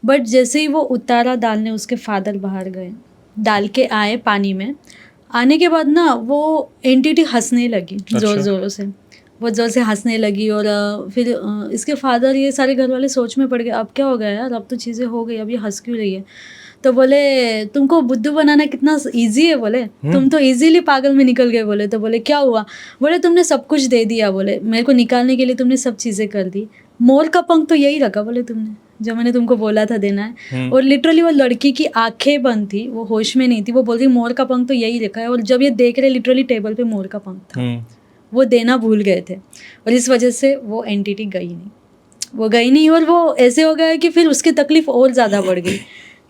बट जैसे ही वो उतारा डालने, उसके फादर बाहर गए, डाल के आए पानी में। आने के बाद ना वो एंटिटी हंसने लगी ज़ोर ज़ोरों से, वो ज़ोर से हंसने लगी। और फिर इसके फादर, ये सारे घर वाले सोच में पड़ गए, अब क्या हो गया यार, अब तो चीज़ें हो गई, अब ये हंस क्यों रही है। तो बोले तुमको बुद्धू बनाना कितना इजी है, बोले तुम तो इजीली पागल में निकल गए। बोले तो बोले क्या हुआ, बोले तुमने सब कुछ दे दिया, बोले मेरे को निकालने के लिए तुमने सब चीज़ें कर दी, मोर का पंख तो यही रखा बोले तुमने, जो मैंने तुमको बोला था देना है। और लिटरली वो लड़की की आंखें बंद थी, वो होश में नहीं थी, वो बोल रही मोर का पंख तो यही रखा है। और जब ये देख रहे, लिटरली टेबल पे मोर का पंख था, वो देना भूल गए थे। और इस वजह से वो एंटिटी गई नहीं। और वो ऐसे हो गया कि फिर उसकी तकलीफ और ज़्यादा बढ़ गई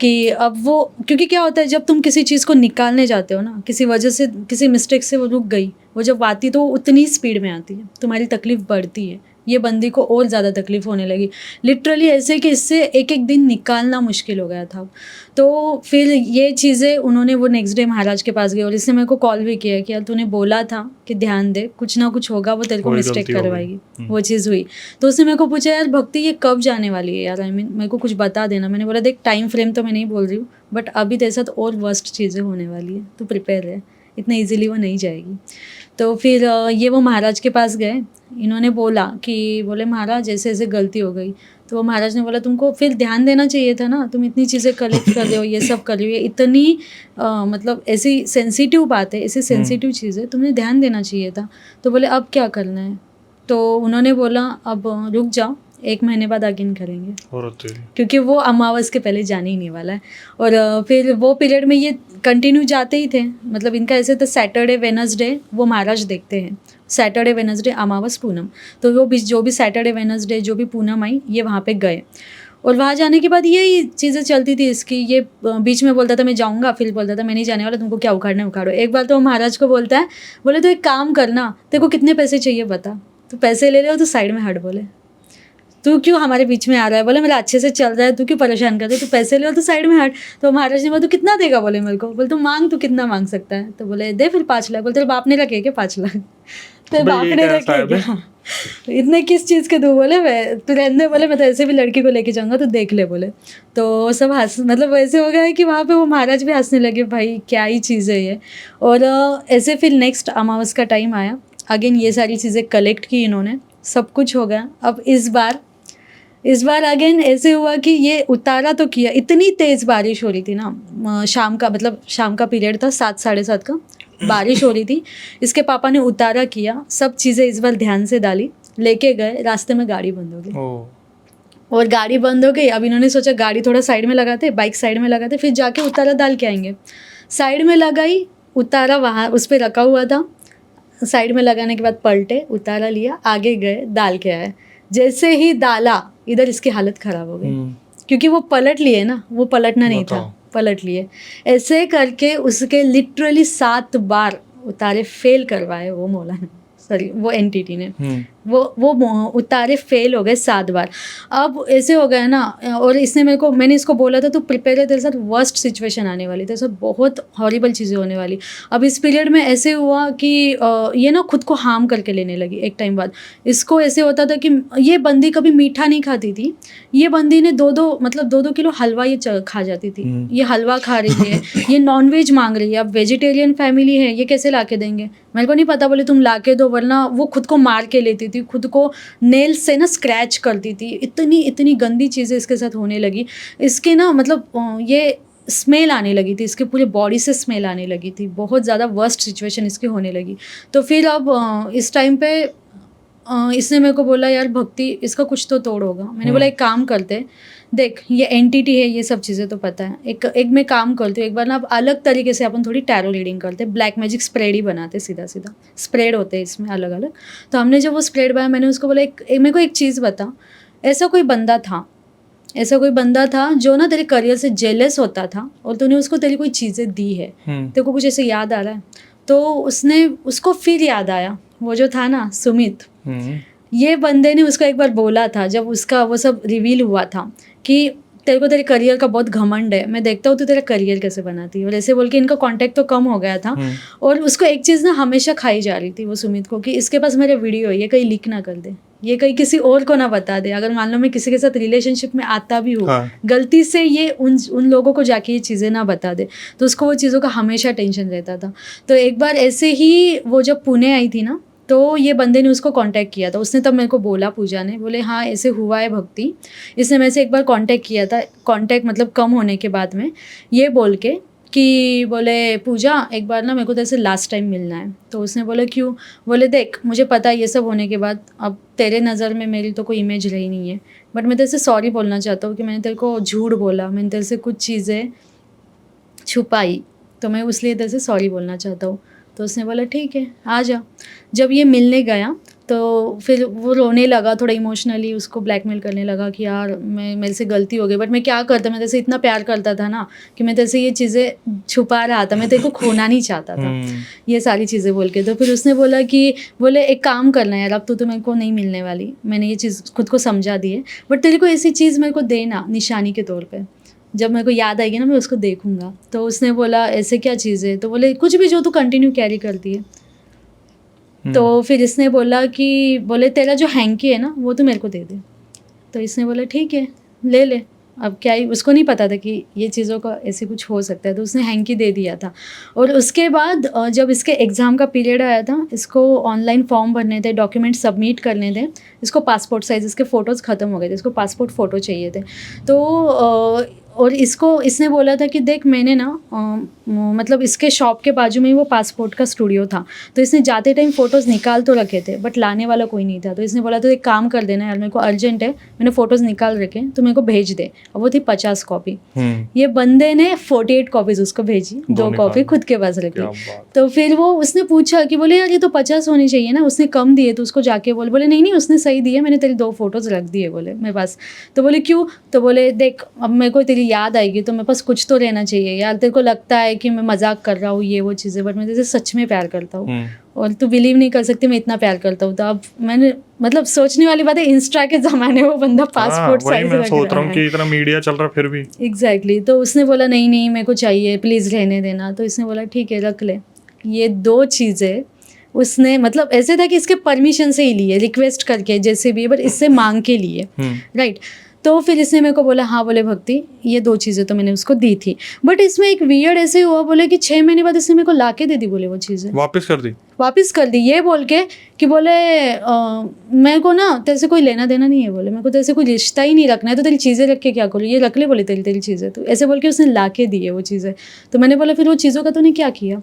कि अब वो, क्योंकि क्या होता है जब तुम किसी चीज़ को निकालने जाते हो ना, किसी वजह से, किसी मिस्टेक से वो रुक गई, वो जब आती तो उतनी स्पीड में आती है, तुम्हारी तकलीफ बढ़ती है। ये बंदी को और ज़्यादा तकलीफ होने लगी, लिटरली ऐसे कि इससे एक एक दिन निकालना मुश्किल हो गया था। तो फिर ये चीज़ें उन्होंने, वो नेक्स्ट डे महाराज के पास गए और इसने मेरे को कॉल भी किया कि यार तूने बोला था कि ध्यान दे, कुछ ना कुछ होगा, वो तेरे को मिस्टेक करवाएगी। वो चीज़ हुई। तो उसने मेरे को पूछा यार भक्ति ये कब जाने वाली है यार, आई मीन मेरे को कुछ बता देना। मैंने बोला देख टाइम फ्रेम तो मैं नहीं बोल रही हूँ, बट अभी तेरे साथ और वर्स्ट चीज़ें होने वाली है, तो प्रिपेयर है, इतना ईजिली वो नहीं जाएगी। तो फिर ये वो महाराज के पास गए, इन्होंने बोला कि बोले महाराज ऐसे ऐसे गलती हो गई। तो वो महाराज ने बोला तुमको फिर ध्यान देना चाहिए था ना, तुम इतनी चीज़ें कलेक्ट कर रहे हो, ये सब कर रही हो, इतनी मतलब ऐसी सेंसिटिव बात है, ऐसी सेंसिटिव चीज़ है, तुमने ध्यान देना चाहिए था। तो बोले अब क्या करना है। तो उन्होंने बोला अब रुक जाओ, 1 महीने बाद अगेन करेंगे, क्योंकि वो अमावस के पहले जाने ही नहीं वाला है। और फिर वो पीरियड में ये कंटिन्यू जाते ही थे, मतलब इनका ऐसे तो सैटरडे वेडनेसडे वो महाराज देखते हैं, सैटरडे वेडनेसडे अमावस पूनम। तो वो जो भी सैटरडे वेडनेसडे जो भी पूनम आई, ये वहाँ पे गए। और वहाँ जाने के बाद यही चीज़ें चलती थी इसकी। ये बीच में बोलता था मैं जाऊँगा, फिर बोलता था मैं नहीं जाने वाला, तुमको क्या उखाड़ना है उखाड़ो। एक बार तो महाराज को बोलता है, बोले तो एक काम करना, तेरे को कितने पैसे चाहिए बता, तो पैसे ले ले और तू साइड में हट, बोले तू क्यों हमारे बीच में आ रहा है, बोले मेरा अच्छे से चल रहा है, तू क्यों परेशान कर रहा है, तू पैसे ले और तू साइड में हट। तो महाराज ने बोला तू कितना देगा, बोले मेरे को, बोले तू मांग, तू कितना मांग सकता है। तो बोले दे फिर 5 लाख। बोले तेरे बाप ने रखे क्या 5 लाख, तेरे बाप ने रखे क्या, इतने किस चीज़ के दूँ, बोले मैं तू रहने, बोले मैं तो ऐसे भी लड़की को लेके जाऊँगा, तो देख ले, बोले। तो सब हंस, मतलब वैसे हो गया है कि वहाँ पे वो महाराज भी हंसने लगे, भाई क्या ही चीज़ है ये। और ऐसे फिर नेक्स्ट अमावस का टाइम आया, अगेन ये सारी चीज़ें कलेक्ट की इन्होंने, सब कुछ हो गया। अब इस बार अगेन ऐसे हुआ कि ये उतारा तो किया, इतनी तेज़ बारिश हो रही थी ना, शाम का पीरियड था, 7 साढ़े 7 का, बारिश हो रही थी। इसके पापा ने उतारा किया, सब चीज़ें इस बार ध्यान से डाली, लेके गए, रास्ते में गाड़ी बंद हो गई। और गाड़ी बंद हो गई। अब इन्होंने सोचा गाड़ी थोड़ा साइड में लगाते, बाइक साइड में लगाते, फिर जाके उतारा डाल के आएंगे। साइड में लगाई, उतारा वहाँ उस पर रखा हुआ था, साइड में लगाने के बाद पलटे, उतारा लिया, आगे गए, डाल के आए। जैसे ही डाला, इधर इसकी हालत ख़राब हो गई, क्योंकि वो पलट लिए ना, वो पलटना नहीं था, पलट लिए। ऐसे करके उसके लिटरली 7 बार उतारे फेल करवाए वो मौला ने, सॉरी वो एंटिटी ने, वो उतारे फेल हो गए 7 बार। अब ऐसे हो गया ना, और मैंने इसको बोला था तो प्रिपेयर है, तेरे साथ वर्स्ट सिचुएशन आने वाली, तेरे साथ बहुत हॉरिबल चीज़ें होने वाली। अब इस पीरियड में ऐसे हुआ कि ये ना खुद को हार्म करके लेने लगी एक टाइम बाद। इसको ऐसे होता था कि ये बंदी कभी मीठा नहीं खाती थी, ये बंदी ने 2-2 किलो हलवा ये खा जाती थी, ये हलवा खा रही है, ये नॉनवेज मांग रही है। अब वेजिटेरियन फैमिली है, ये कैसे ला के देंगे, मेरे को नहीं पता, बोले तुम ला के दो, वरना वो खुद को मार के लेती थी, खुद को नेल से ना स्क्रैच करती थी। इतनी इतनी गंदी चीज़ें इसके साथ होने लगी। इसके ना मतलब ये स्मेल आने लगी थी, इसके पूरे बॉडी से स्मेल आने लगी थी, बहुत ज़्यादा वर्स्ट सिचुएशन इसकी होने लगी। तो फिर अब इस टाइम पे इसने मेरे को बोला यार भक्ति, इसका कुछ तो तोड़ होगा। मैंने बोला एक काम करते, देख ये एंटिटी है, ये सब चीज़ें तो पता है, एक मैं काम करती हूँ, एक बार ना अब अलग तरीके से अपन थोड़ी टैरो रीडिंग करते, ब्लैक मैजिक स्प्रेड ही बनाते, सीधा सीधा स्प्रेड होते हैं इसमें अलग अलग। तो हमने जब वो स्प्रेड बनाया, मैंने उसको बोला मेरे को एक चीज़ बता, ऐसा कोई बंदा था जो ना तेरे करियर से जेलस होता था और तूने उसको तेरी कोई चीज़ें दी है, तेरे को कुछ ऐसे याद आ रहा है? तो उसको फिर याद आया वो जो था ना सुमित, ये बंदे ने उसको एक बार बोला था जब उसका वो सब रिवील हुआ था कि तेरे को तेरे करियर का बहुत घमंड है, मैं देखता हूँ तू तेरा करियर कैसे बनाती है, और ऐसे बोल के इनका कांटेक्ट तो कम हो गया था। और उसको एक चीज़ ना हमेशा खाई जा रही थी वो सुमित को, कि इसके पास मेरे वीडियो है, ये कहीं लीक ना कर दे, ये कहीं किसी और को ना बता दे, अगर मान लो मैं किसी के साथ रिलेशनशिप में आता भी हूँ, गलती से ये उन लोगों को जाके ये चीज़ें ना बता दे। तो उसको वो चीज़ों का हमेशा टेंशन रहता था। तो एक बार ऐसे ही वो जब पुणे आई थी ना, तो ये बंदे ने उसको कांटेक्ट किया था, उसने तब मेरे को बोला, पूजा ने, बोले हाँ ऐसे हुआ है भक्ति, इसने मेरे से एक बार कांटेक्ट किया था, कांटेक्ट मतलब कम होने के बाद में, ये बोल के कि बोले पूजा एक बार ना मेरे को तेरे से लास्ट टाइम मिलना है। तो उसने बोला क्यों? बोले देख मुझे पता है ये सब होने के बाद अब तेरे नज़र में मेरी तो कोई इमेज रही नहीं है, बट मैं तेरे से सॉरी बोलना चाहता हूँ कि मैंने तेरे को झूठ बोला, मैंने तेरे से कुछ चीज़ें छुपाई, तो मैं इसलिए तेरे से सॉरी बोलना चाहता हूँ। तो उसने बोला ठीक है आ जा। जब ये मिलने गया तो फिर वो रोने लगा, थोड़ा इमोशनली उसको ब्लैकमेल करने लगा कि यार मेरे से गलती हो गई, बट मैं क्या करता, मैं तेरे से इतना प्यार करता था ना कि मैं तेरे से ये चीज़ें छुपा रहा था, मैं तेरे को खोना नहीं चाहता था, ये सारी चीज़ें बोल के। तो फिर उसने बोला कि बोले एक काम करना यार, अब तो मेरे को नहीं मिलने वाली, मैंने ये चीज़ खुद को समझा दी है, बट तेरे को ऐसी चीज़ मेरे को देना निशानी के तौर पर, जब मेरे को याद आएगी ना मैं उसको देखूंगा। तो उसने बोला ऐसे क्या चीज़ है? तो बोले कुछ भी जो तू कंटिन्यू कैरी करती है। तो फिर इसने बोला कि बोले तेरा जो हैंकी है ना वो तू मेरे को दे दे। तो इसने बोला ठीक है ले ले। अब क्या ही, उसको नहीं पता था कि ये चीज़ों का ऐसे कुछ हो सकता है, तो उसने हैंकी दे दिया था। और उसके बाद जब इसके एग्ज़ाम का पीरियड आया था, इसको ऑनलाइन फॉर्म भरने थे, डॉक्यूमेंट सबमिट करने थे, इसको पासपोर्ट साइज़, इसके फ़ोटोज़ ख़त्म हो गए थे, इसको पासपोर्ट फ़ोटो चाहिए थे। तो और इसने बोला था कि देख मैंने ना मतलब इसके शॉप के बाजू में ही वो पासपोर्ट का स्टूडियो था, तो इसने जाते टाइम फ़ोटोज़ निकाल तो रखे थे बट लाने वाला कोई नहीं था। तो इसने बोला तो एक काम कर देना यार, मेरे को अर्जेंट है, मैंने फ़ोटोज़ निकाल रखे तो मेरे को भेज दे। और वो थी 50 कॉपी। ये बंदे ने 48 कॉपीज़ उसको भेजी, 2 कॉपी खुद के पास रखी। तो फिर वो उसने पूछा कि बोले यार ये तो 50 होनी चाहिए ना, उसने कम दिए, तो उसको जाके बोले नहीं उसने सही दिए, मैंने तेरी 2 फ़ोटोज़ रख दिए बोले मेरे पास। तो बोले क्यों? तो बोले देख अब मेरे को तेरी याद आएगी तो मेरे पास कुछ तो रहना चाहिए यार, तेरे को लगता है कि मैं मजाक कर रहा हूँ ये वो चीज़ें, बट मैं तेरे से सच में प्यार करता हूँ और तू बिलीव नहीं कर सकती मैं इतना प्यार करता हूँ। तो अब मैंने मतलब सोचने वाली बात है, इंस्टा के ज़माने में वो बंदा पासपोर्ट साइज रख सोच रहा हूँ कि इतना मीडिया चल रहा फिर भी। एग्जैक्टली। तो उसने बोला नहीं मेरे को चाहिए, प्लीज़ रहने देना। तो इसने बोला ठीक है रख ले। ये 2 चीज़ें उसने मतलब ऐसे था कि इसके परमिशन से ही लिए, रिक्वेस्ट करके जैसे भी, बट इससे मांग के लिए, राइट। तो फिर इसने मेरे को बोला हाँ बोले भक्ति ये 2 चीज़ें तो मैंने उसको दी थी, बट इसमें एक वियर्ड ऐसे हुआ, बोले कि 6 महीने बाद इसने मेरे को ला के दे दी, बोले वो चीज़ें वापस कर दी ये बोल के कि बोले मेरे को ना तेरे से कोई लेना देना नहीं है, बोले मेरे को तेरे से कोई रिश्ता ही नहीं रखना है, तो तेरी चीज़ें रख के क्या करूँ, ये रख ले बोले तेरी चीज़ें। तो ऐसे बोल के उसने ला के दी है वो चीज़ें। तो मैंने बोला फिर वो चीज़ों का तूने क्या किया?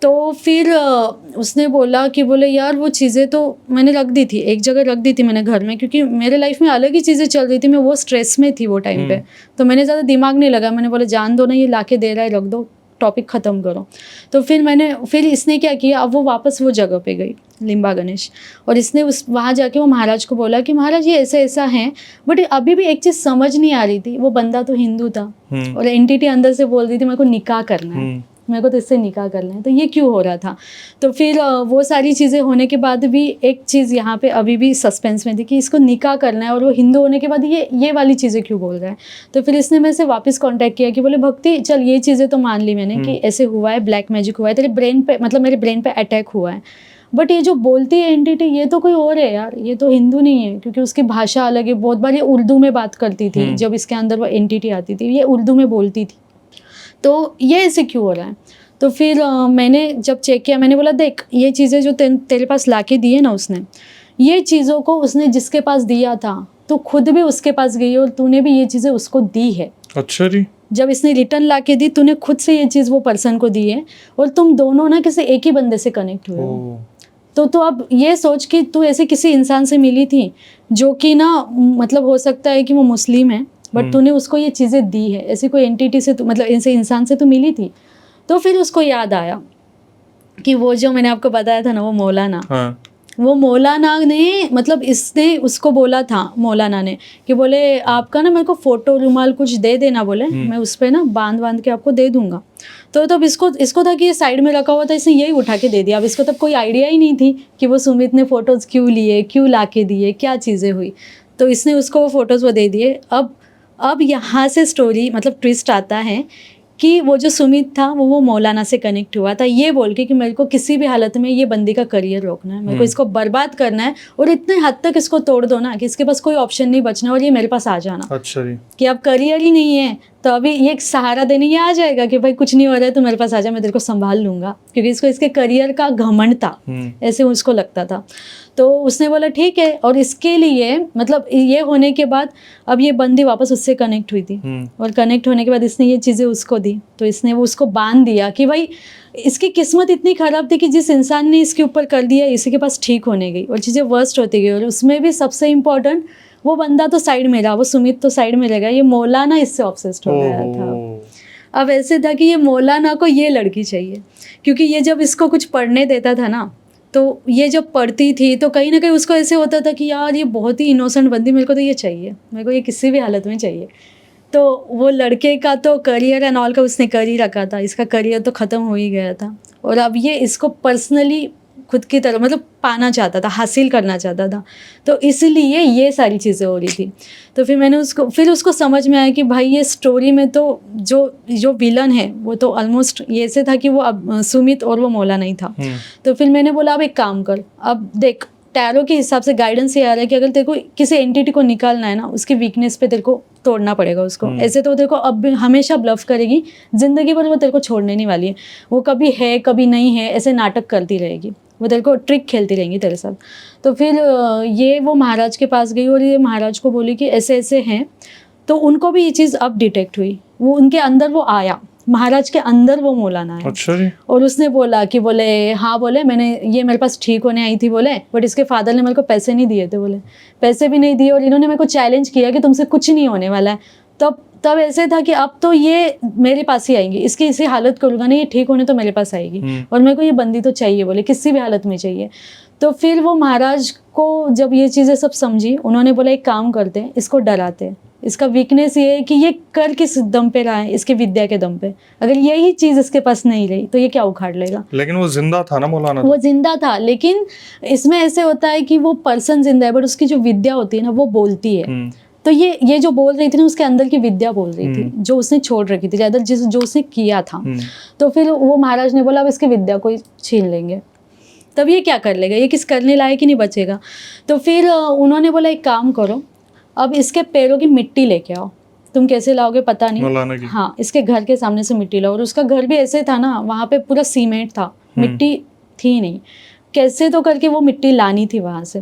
तो फिर उसने बोला कि बोले यार वो चीज़ें तो मैंने रख दी थी, एक जगह रख दी थी मैंने घर में, क्योंकि मेरे लाइफ में अलग ही चीज़ें चल रही थी, मैं वो स्ट्रेस में थी वो टाइम पे, तो मैंने ज़्यादा दिमाग नहीं लगा। मैंने बोला जान दो ना, ये लाके दे रहा है रख दो, टॉपिक ख़त्म करो। तो फिर इसने क्या किया, अब वो वापस वो जगह पे गई लिम्बा गणेश, और इसने वहाँ जाके वो महाराज को बोला कि महाराज ये ऐसा है, बट अभी भी एक चीज़ समझ नहीं आ रही थी, वो बंदा तो हिंदू था और एंटिटी अंदर से बोल रही थी मेरे को निकाह करना है, मेरे को तो इससे निकाह करना है, तो ये क्यों हो रहा था। तो फिर वो सारी चीज़ें होने के बाद भी एक चीज़ यहाँ पे अभी भी सस्पेंस में थी कि इसको निकाह करना है, और वो हिंदू होने के बाद ये वाली चीज़ें क्यों बोल रहा है। तो फिर इसने मेरे से वापस कांटेक्ट किया कि बोले भक्ति चल ये चीज़ें तो मान ली मैंने कि ऐसे हुआ है, ब्लैक मैजिक हुआ है, तेरे ब्रेन पे मतलब मेरे ब्रेन पे अटैक हुआ है, बट ये जो बोलती है एंटिटी ये तो कोई और है यार, ये तो हिंदू नहीं है, क्योंकि उसकी भाषा अलग है। बहुत बार ये उर्दू में बात करती थी, जब इसके अंदर वो एंटिटी आती थी ये उर्दू में बोलती थी, तो ये ऐसे क्यों हो रहा है। तो फिर मैंने जब चेक किया, मैंने बोला देख ये चीज़ें जो तेरे पास ला के दी है ना उसने, ये चीज़ों को उसने जिसके पास दिया था तो खुद भी उसके पास गई और तूने भी ये चीज़ें उसको दी है। अच्छा जी। जब इसने रिटर्न ला के दी तूने खुद से ये चीज़ वो पर्सन को दी है और तुम दोनों ना किसी एक ही बंदे से कनेक्ट हुए हो। ओह, तो अब ये सोच कि तू ऐसे किसी इंसान से मिली थी जो कि ना मतलब हो सकता है कि वो मुस्लिम है बट तूने उसको ये चीज़ें दी है, ऐसी कोई एंटिटी से तू मतलब ऐसे इंसान से तू मिली थी। तो फिर उसको याद आया कि वो जो मैंने आपको बताया था ना वो मौलाना, हाँ, वो मौलाना ने मतलब इसने उसको बोला था, मौलाना ने कि बोले आपका ना मेरे को फ़ोटो रुमाल कुछ दे देना, बोले मैं उस पर ना बांध के आपको दे दूंगा। तो तब इसको था कि ये साइड में रखा हुआ था, इसने यही उठा के दे दिया। अब इसको तब कोई आइडिया ही नहीं थी कि वो सुमित ने फ़ोटोज़ क्यों लिए, क्यों ला के दिए, क्या चीज़ें हुई। तो इसने उसको वो फ़ोटोज़ वो दे दिए। अब यहाँ से स्टोरी मतलब ट्विस्ट आता है कि वो जो सुमित था वो मौलाना से कनेक्ट हुआ था ये बोल के कि मेरे को किसी भी हालत में ये बंदी का करियर रोकना है, मेरे को इसको बर्बाद करना है और इतने हद तक इसको तोड़ दो ना कि इसके पास कोई ऑप्शन नहीं बचना और ये मेरे पास आ जाना। अच्छा जी। कि अब करियर ही नहीं है तो अभी ये एक सहारा देने ये आ जाएगा कि भाई कुछ नहीं हो रहा है तो मेरे पास आ जा, मैं तेरे को संभाल लूंगा, क्योंकि इसको इसके करियर का घमंड था, ऐसे उसको लगता था। तो उसने बोला ठीक है, और इसके लिए मतलब ये होने के बाद अब ये बंदी वापस उससे कनेक्ट हुई थी और कनेक्ट होने के बाद इसने ये चीज़ें उसको दी, तो इसने वो उसको बांध दिया कि भाई इसकी किस्मत इतनी ख़राब थी कि जिस इंसान ने इसके ऊपर कर दिया इसी के पास ठीक होने गई और चीज़ें वर्स्ट होती गई। और उसमें भी सबसे इम्पोर्टेंट वो बंदा तो साइड में रहा, वो सुमित तो साइड में रह गया, ये मौलाना इससे ऑब्सेस्ड हो गया था। अब ऐसे था कि ये मौलाना को ये लड़की चाहिए, क्योंकि ये जब इसको कुछ पढ़ने देता था ना तो ये जब पढ़ती थी तो कहीं ना कहीं उसको ऐसे होता था कि यार ये बहुत ही इनोसेंट बंदी, मेरे को तो ये चाहिए, मेरे को ये किसी भी हालत में चाहिए। तो वो लड़के का तो करियर एंड ऑल का उसने कर ही रखा था, इसका करियर तो ख़त्म हो ही गया था और अब ये इसको पर्सनली खुद की तरह मतलब पाना चाहता था, हासिल करना चाहता था, तो इसलिए ये सारी चीज़ें हो रही थी। तो फिर उसको समझ में आया कि भाई ये स्टोरी में तो जो विलन है वो तो ऑलमोस्ट ये से था कि वो अब सुमित और वो मौलाना ही था। तो फिर मैंने बोला अब एक काम कर, अब देख टैरो के हिसाब से गाइडेंस ये आ रहा है कि अगर तेरे को किसी एंटिटी को निकालना है ना उसकी वीकनेस पे तेरे को तोड़ना पड़ेगा उसको। ऐसे तो तेरे को अब हमेशा ब्लफ करेगी ज़िंदगी भर, वो तेरे को छोड़ने नहीं वाली है, वो कभी है कभी नहीं है ऐसे नाटक करती रहेगी, वो तेरे को ट्रिक खेलती रहेंगी तेरे साथ। तो फिर ये वो महाराज के पास गई और ये महाराज को बोली कि ऐसे ऐसे हैं, तो उनको भी ये चीज़ अब डिटेक्ट हुई, वो उनके अंदर वो आया, महाराज के अंदर वो मौलाना है। अच्छा जी। और उसने बोला कि बोले हाँ, बोले मैंने ये मेरे पास ठीक होने आई थी बोले, बट इसके फादर ने मेरे को पैसे नहीं दिए थे, बोले पैसे भी नहीं दिए और इन्होंने मेरे को चैलेंज किया कि तुमसे कुछ नहीं होने वाला है। तब ऐसे था कि अब तो ये मेरे पास ही आएंगी, इसकी इसी हालत करूँगा नहीं, ये ठीक होने तो मेरे पास आएगी और मेरे को ये बंदी तो चाहिए, बोले किसी भी हालत में चाहिए। तो फिर वो महाराज को जब ये चीज़ें सब समझी, उन्होंने बोला एक काम करते हैं, इसको डराते हैं, इसका वीकनेस ये है कि ये कर किस दम पे रहा है, इसके विद्या के दम पे, अगर यही चीज़ इसके पास नहीं रही तो ये क्या उखाड़ लेगा। लेकिन वो जिंदा था ना मौलाना, वो जिंदा था, लेकिन इसमें ऐसे होता है कि वो पर्सन जिंदा है बट उसकी जो विद्या होती है ना वो बोलती है। तो ये जो बोल रही थी ना उसके अंदर की विद्या बोल रही थी जो उसने छोड़ रखी थी, ज़्यादा जो उसने किया था। तो फिर वो महाराज ने बोला अब इसकी विद्या को छीन लेंगे, तब ये क्या कर लेगा, ये किस करने लायक ही नहीं बचेगा। तो फिर उन्होंने बोला एक काम करो, अब इसके पैरों की मिट्टी लेके आओ। तुम कैसे लाओगे पता नहीं, हाँ इसके घर के सामने से मिट्टी लाओ। और उसका घर भी ऐसे था ना, वहाँ पे पूरा सीमेंट था, मिट्टी थी नहीं, कैसे तो करके वो मिट्टी लानी थी वहाँ से।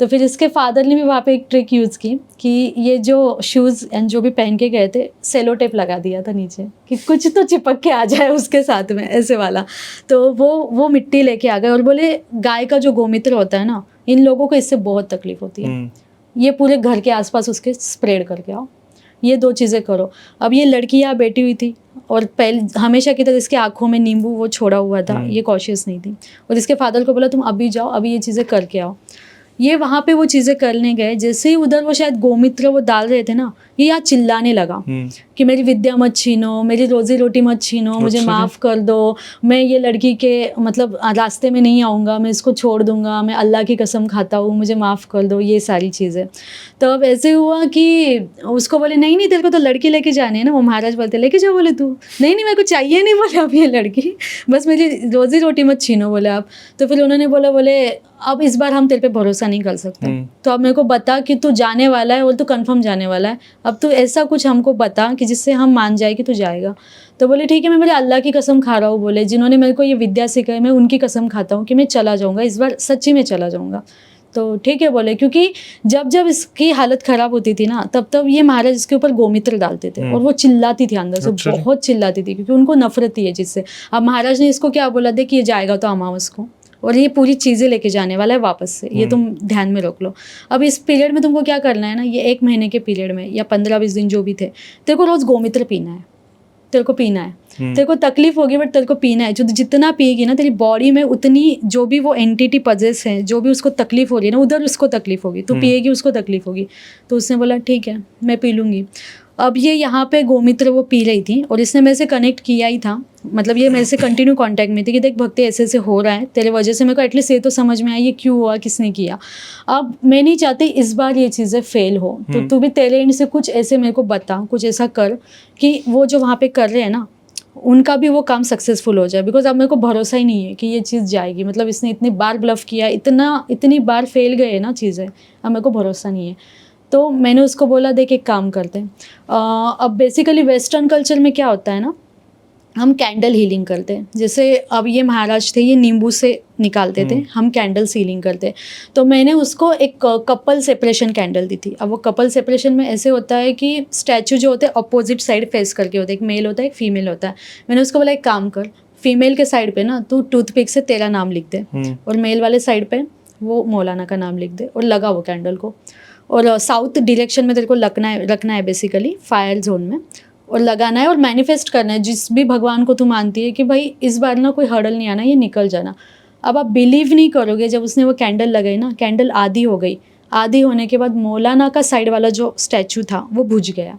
तो फिर इसके फादर ने भी वहाँ पे एक ट्रिक यूज़ की कि ये जो शूज़ एंड जो भी पहन के गए थे सेलो टेप लगा दिया था नीचे कि कुछ तो चिपक के आ जाए उसके साथ में, ऐसे वाला। तो वो मिट्टी लेके आ गए और बोले गाय का जो गोमूत्र होता है ना, इन लोगों को इससे बहुत तकलीफ होती है, ये पूरे घर के आसपास उसके स्प्रेड करके आओ, ये 2 चीज़ें करो। अब ये लड़की यहाँ बैठी हुई थी और पहले हमेशा की तरह इसके आंखों में नींबू वो छोड़ा हुआ था, ये कॉशियस नहीं थी। और इसके फादर को बोला तुम अभी जाओ, अभी ये चीज़ें करके आओ। ये वहाँ पे वो चीज़ें करने गए, जैसे ही उधर वो शायद गोमित्र वो डाल रहे थे ना, ये यहाँ चिल्लाने लगा कि मेरी विद्या मत छीनो, मेरी रोजी रोटी मत छीनो, मुझे माफ़ कर दो, मैं ये लड़की के मतलब रास्ते में नहीं आऊँगा, मैं इसको छोड़ दूँगा, मैं अल्लाह की कसम खाता हूँ, मुझे माफ़ कर दो, ये सारी चीज़ें। तो अब ऐसे हुआ कि उसको बोले नहीं नहीं तेरे को तो लड़की लेके जानी है ना, वो महाराज बोलते लेके जाओ, बोले तू नहीं नहीं मेरे को चाहिए नहीं, बोले अब ये लड़की, बस मेरी रोजी रोटी मत छीनो, बोले आप। तो फिर उन्होंने बोला बोले अब इस बार हम तेरे पे भरोसा नहीं कर सकते, तो अब मेरे को बता कि तू जाने वाला है और तू कंफर्म जाने वाला है, अब तू ऐसा कुछ हमको बता कि कि जिससे हम मान जाए कि तू जाएगा। तो बोले ठीक है, मैं मेरे अल्लाह की कसम खा रहा हूँ, बोले जिन्होंने मेरे को ये विद्या सिखाई मैं उनकी कसम खाता हूँ कि मैं चला जाऊँगा, इस बार सच्ची में चला जाऊँगा। तो ठीक है बोले, क्योंकि जब जब इसकी हालत ख़राब होती थी ना, तब तब ये महाराज इसके ऊपर गोमित्र डालते थे और वो चिल्लाती थी अंदर से, अच्छा जी। बहुत चिल्लाती थी, क्योंकि उनको नफरत थी ये जिससे। अब महाराज ने इसको क्या बोला, देख ये जाएगा तो अमावस को, और ये पूरी चीज़ें लेके जाने वाला है वापस से, ये तुम ध्यान में रख लो। अब इस पीरियड में तुमको क्या करना है ना, ये 1 महीने के पीरियड में या 15-20 दिन जो भी थे, तेरे को रोज़ गोमित्र पीना है, तेरे को पीना है। तेरे को तकलीफ होगी बट तेरे को पीना है। जो जितना पिएगी ना, तेरी बॉडी में उतनी जो भी वो एंटिटी पजेस है, जो भी उसको तकलीफ हो रही है ना, उधर उसको तकलीफ होगी, तो पिएगी उसको तकलीफ होगी। तो उसने बोला ठीक है मैं पी लूँगी। अब ये यहाँ पे गोमित्र वो पी रही थी और इसने मेरे से कनेक्ट किया ही था, मतलब ये मेरे से कंटिन्यू कांटेक्ट में थी कि देख भक्ति ऐसे ऐसे हो रहा है तेरे वजह से, मेरे को एटलीस्ट ये तो समझ में आया ये क्यों हुआ, किसने किया। अब मैं नहीं चाहती इस बार ये चीज़ें फेल हो, तो तू भी तेरे एंड से कुछ ऐसे मेरे को बता, कुछ ऐसा कर कि वो जो वहाँ पे कर रहे हैं ना, उनका भी वो काम सक्सेसफुल हो जाए। बिकॉज अब मेरे को भरोसा ही नहीं है कि ये चीज़ जाएगी, मतलब इसने इतनी बार ब्लफ किया, इतनी बार फेल गए ना चीज़ें, अब मेरे को भरोसा नहीं है। तो मैंने उसको बोला देख एक काम करते हैं, अब बेसिकली वेस्टर्न कल्चर में क्या होता है ना, हम कैंडल हीलिंग करते हैं। जैसे अब ये महाराज थे, ये नींबू से निकालते थे, हम कैंडल हीलिंग करते। तो मैंने उसको एक कपल सेपरेशन कैंडल दी थी। अब वो कपल सेपरेशन में ऐसे होता है कि स्टैचू जो होते हैं अपोजिट साइड फेस करके होते हैं, एक मेल होता है एक फीमेल होता है। मैंने उसको बोला एक काम कर, फीमेल के साइड पे ना तू टूथपिक से तेरा नाम लिख दे, और मेल वाले साइड पे वो मौलाना का नाम लिख दे, और लगा वो कैंडल को, और साउथ डायरेक्शन में तेरे को रखना है बेसिकली फायर जोन में, और लगाना है और मैनिफेस्ट करना है जिस भी भगवान को तू मानती है कि भाई इस बार ना कोई हर्डल नहीं आना, ये निकल जाना। अब आप बिलीव नहीं करोगे, जब उसने वो कैंडल लगाई ना, कैंडल आधी हो गई, आधी होने के बाद मौलाना का साइड वाला जो स्टैचू था वो बुझ गया,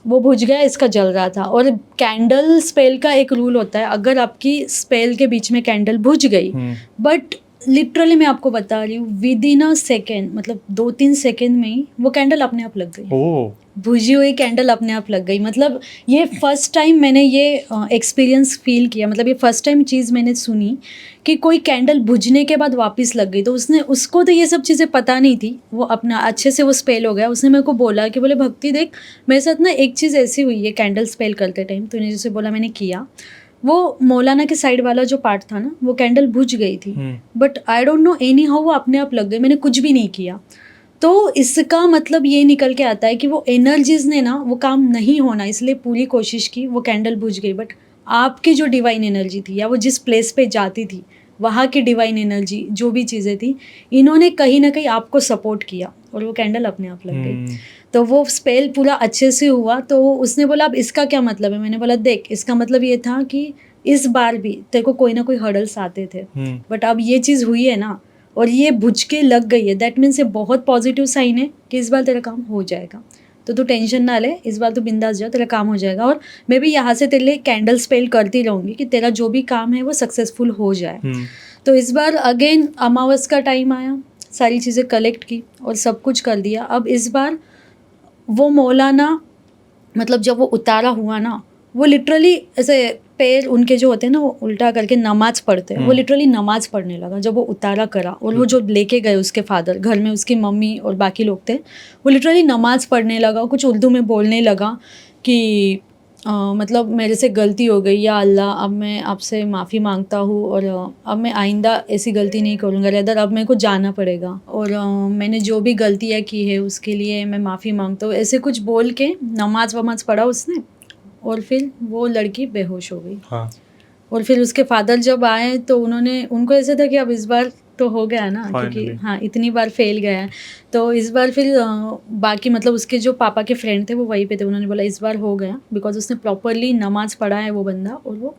वो बुझ गया, इसका जल रहा था। और कैंडल स्पेल का एक रूल होता है, अगर आपकी स्पेल के बीच में कैंडल बुझ गई, बट लिटरली मैं आपको बता रही हूँ विद इन अ सेकेंड, मतलब 2-3 सेकेंड में ही वो कैंडल अपने आप लग गई। बुझी हुई कैंडल अपने आप लग गई। मतलब ये फर्स्ट टाइम मैंने ये एक्सपीरियंस फील किया, मतलब ये फर्स्ट टाइम चीज़ मैंने सुनी कि कोई कैंडल बुझने के बाद वापस लग गई। तो उसको तो ये सब चीज़ें पता नहीं थी, वो अपना अच्छे से वो स्पेल हो गया। उसने मेरे को बोला कि बोले भक्ति देख मेरे साथ ना एक चीज़ ऐसी हुई है कैंडल स्पेल करते टाइम, तूने जैसे बोला मैंने किया, वो मौलाना के साइड वाला जो पार्ट था ना, वो कैंडल बुझ गई थी, but I don't know any how वो अपने आप लग गई, मैंने कुछ भी नहीं किया। तो इसका मतलब ये निकल के आता है कि वो एनर्जीज ने ना वो काम नहीं होना, इसलिए पूरी कोशिश की, वो कैंडल बुझ गई, बट आपकी जो डिवाइन एनर्जी थी या वो जिस प्लेस पे जाती थी वहाँ की डिवाइन एनर्जी जो भी चीज़ें थी, इन्होंने कहीं ना कहीं आपको सपोर्ट किया और वो कैंडल अपने आप लग गई। तो वो स्पेल पूरा अच्छे से हुआ। तो उसने बोला अब इसका क्या मतलब है, मैंने बोला देख इसका मतलब ये था कि इस बार भी तेरे को कोई ना कोई हर्डल्स आते थे, बट अब ये चीज़ हुई है ना और ये बुझ के लग गई है, दैट मीन्स ये बहुत पॉजिटिव साइन है कि इस बार तेरा काम हो जाएगा। तो तू टेंशन ना ले, इस बार तू बिंदास जा, तेरा काम हो जाएगा। और मैं भी यहाँ से तेरे लिए कैंडल स्पेल करती रहूँगी कि तेरा जो भी काम है वो सक्सेसफुल हो जाए। तो इस बार अगेन अमावस का टाइम आया, सारी चीज़ें कलेक्ट की और सब कुछ कर दिया। अब इस बार वो मौलाना, मतलब जब वो उतारा हुआ ना, वो लिटरली ऐसे पैर उनके जो होते हैं ना वो उल्टा करके नमाज पढ़ते हैं, वो लिटरली नमाज पढ़ने लगा जब वो उतारा करा। और वो जो लेके गए उसके फादर, घर में उसकी मम्मी और बाकी लोग थे, वो लिटरली नमाज पढ़ने लगा, कुछ उर्दू में बोलने लगा कि मतलब मेरे से गलती हो गई या अल्लाह, अब मैं आपसे माफ़ी मांगता हूँ और अब मैं आइंदा ऐसी गलती नहीं करूँगा, रेदर अब मेरे को जाना पड़ेगा और मैंने जो भी गलतियाँ की है उसके लिए मैं माफ़ी मांगता हूँ, ऐसे कुछ बोल के नमाज वमाज पढ़ा उसने। और फिर वो लड़की बेहोश हो गई। हाँ। और फिर उसके फादर जब आए तो उनको ऐसे था कि अब इस बार तो हो गया ना, क्योंकि हाँ इतनी बार फेल गया है। तो इस बार फिर बाकी मतलब उसके जो पापा के फ्रेंड थे वो वहीं पे थे, उन्होंने बोला इस बार हो गया, बिकॉज उसने प्रॉपरली नमाज पढ़ा है वो बंदा, और वो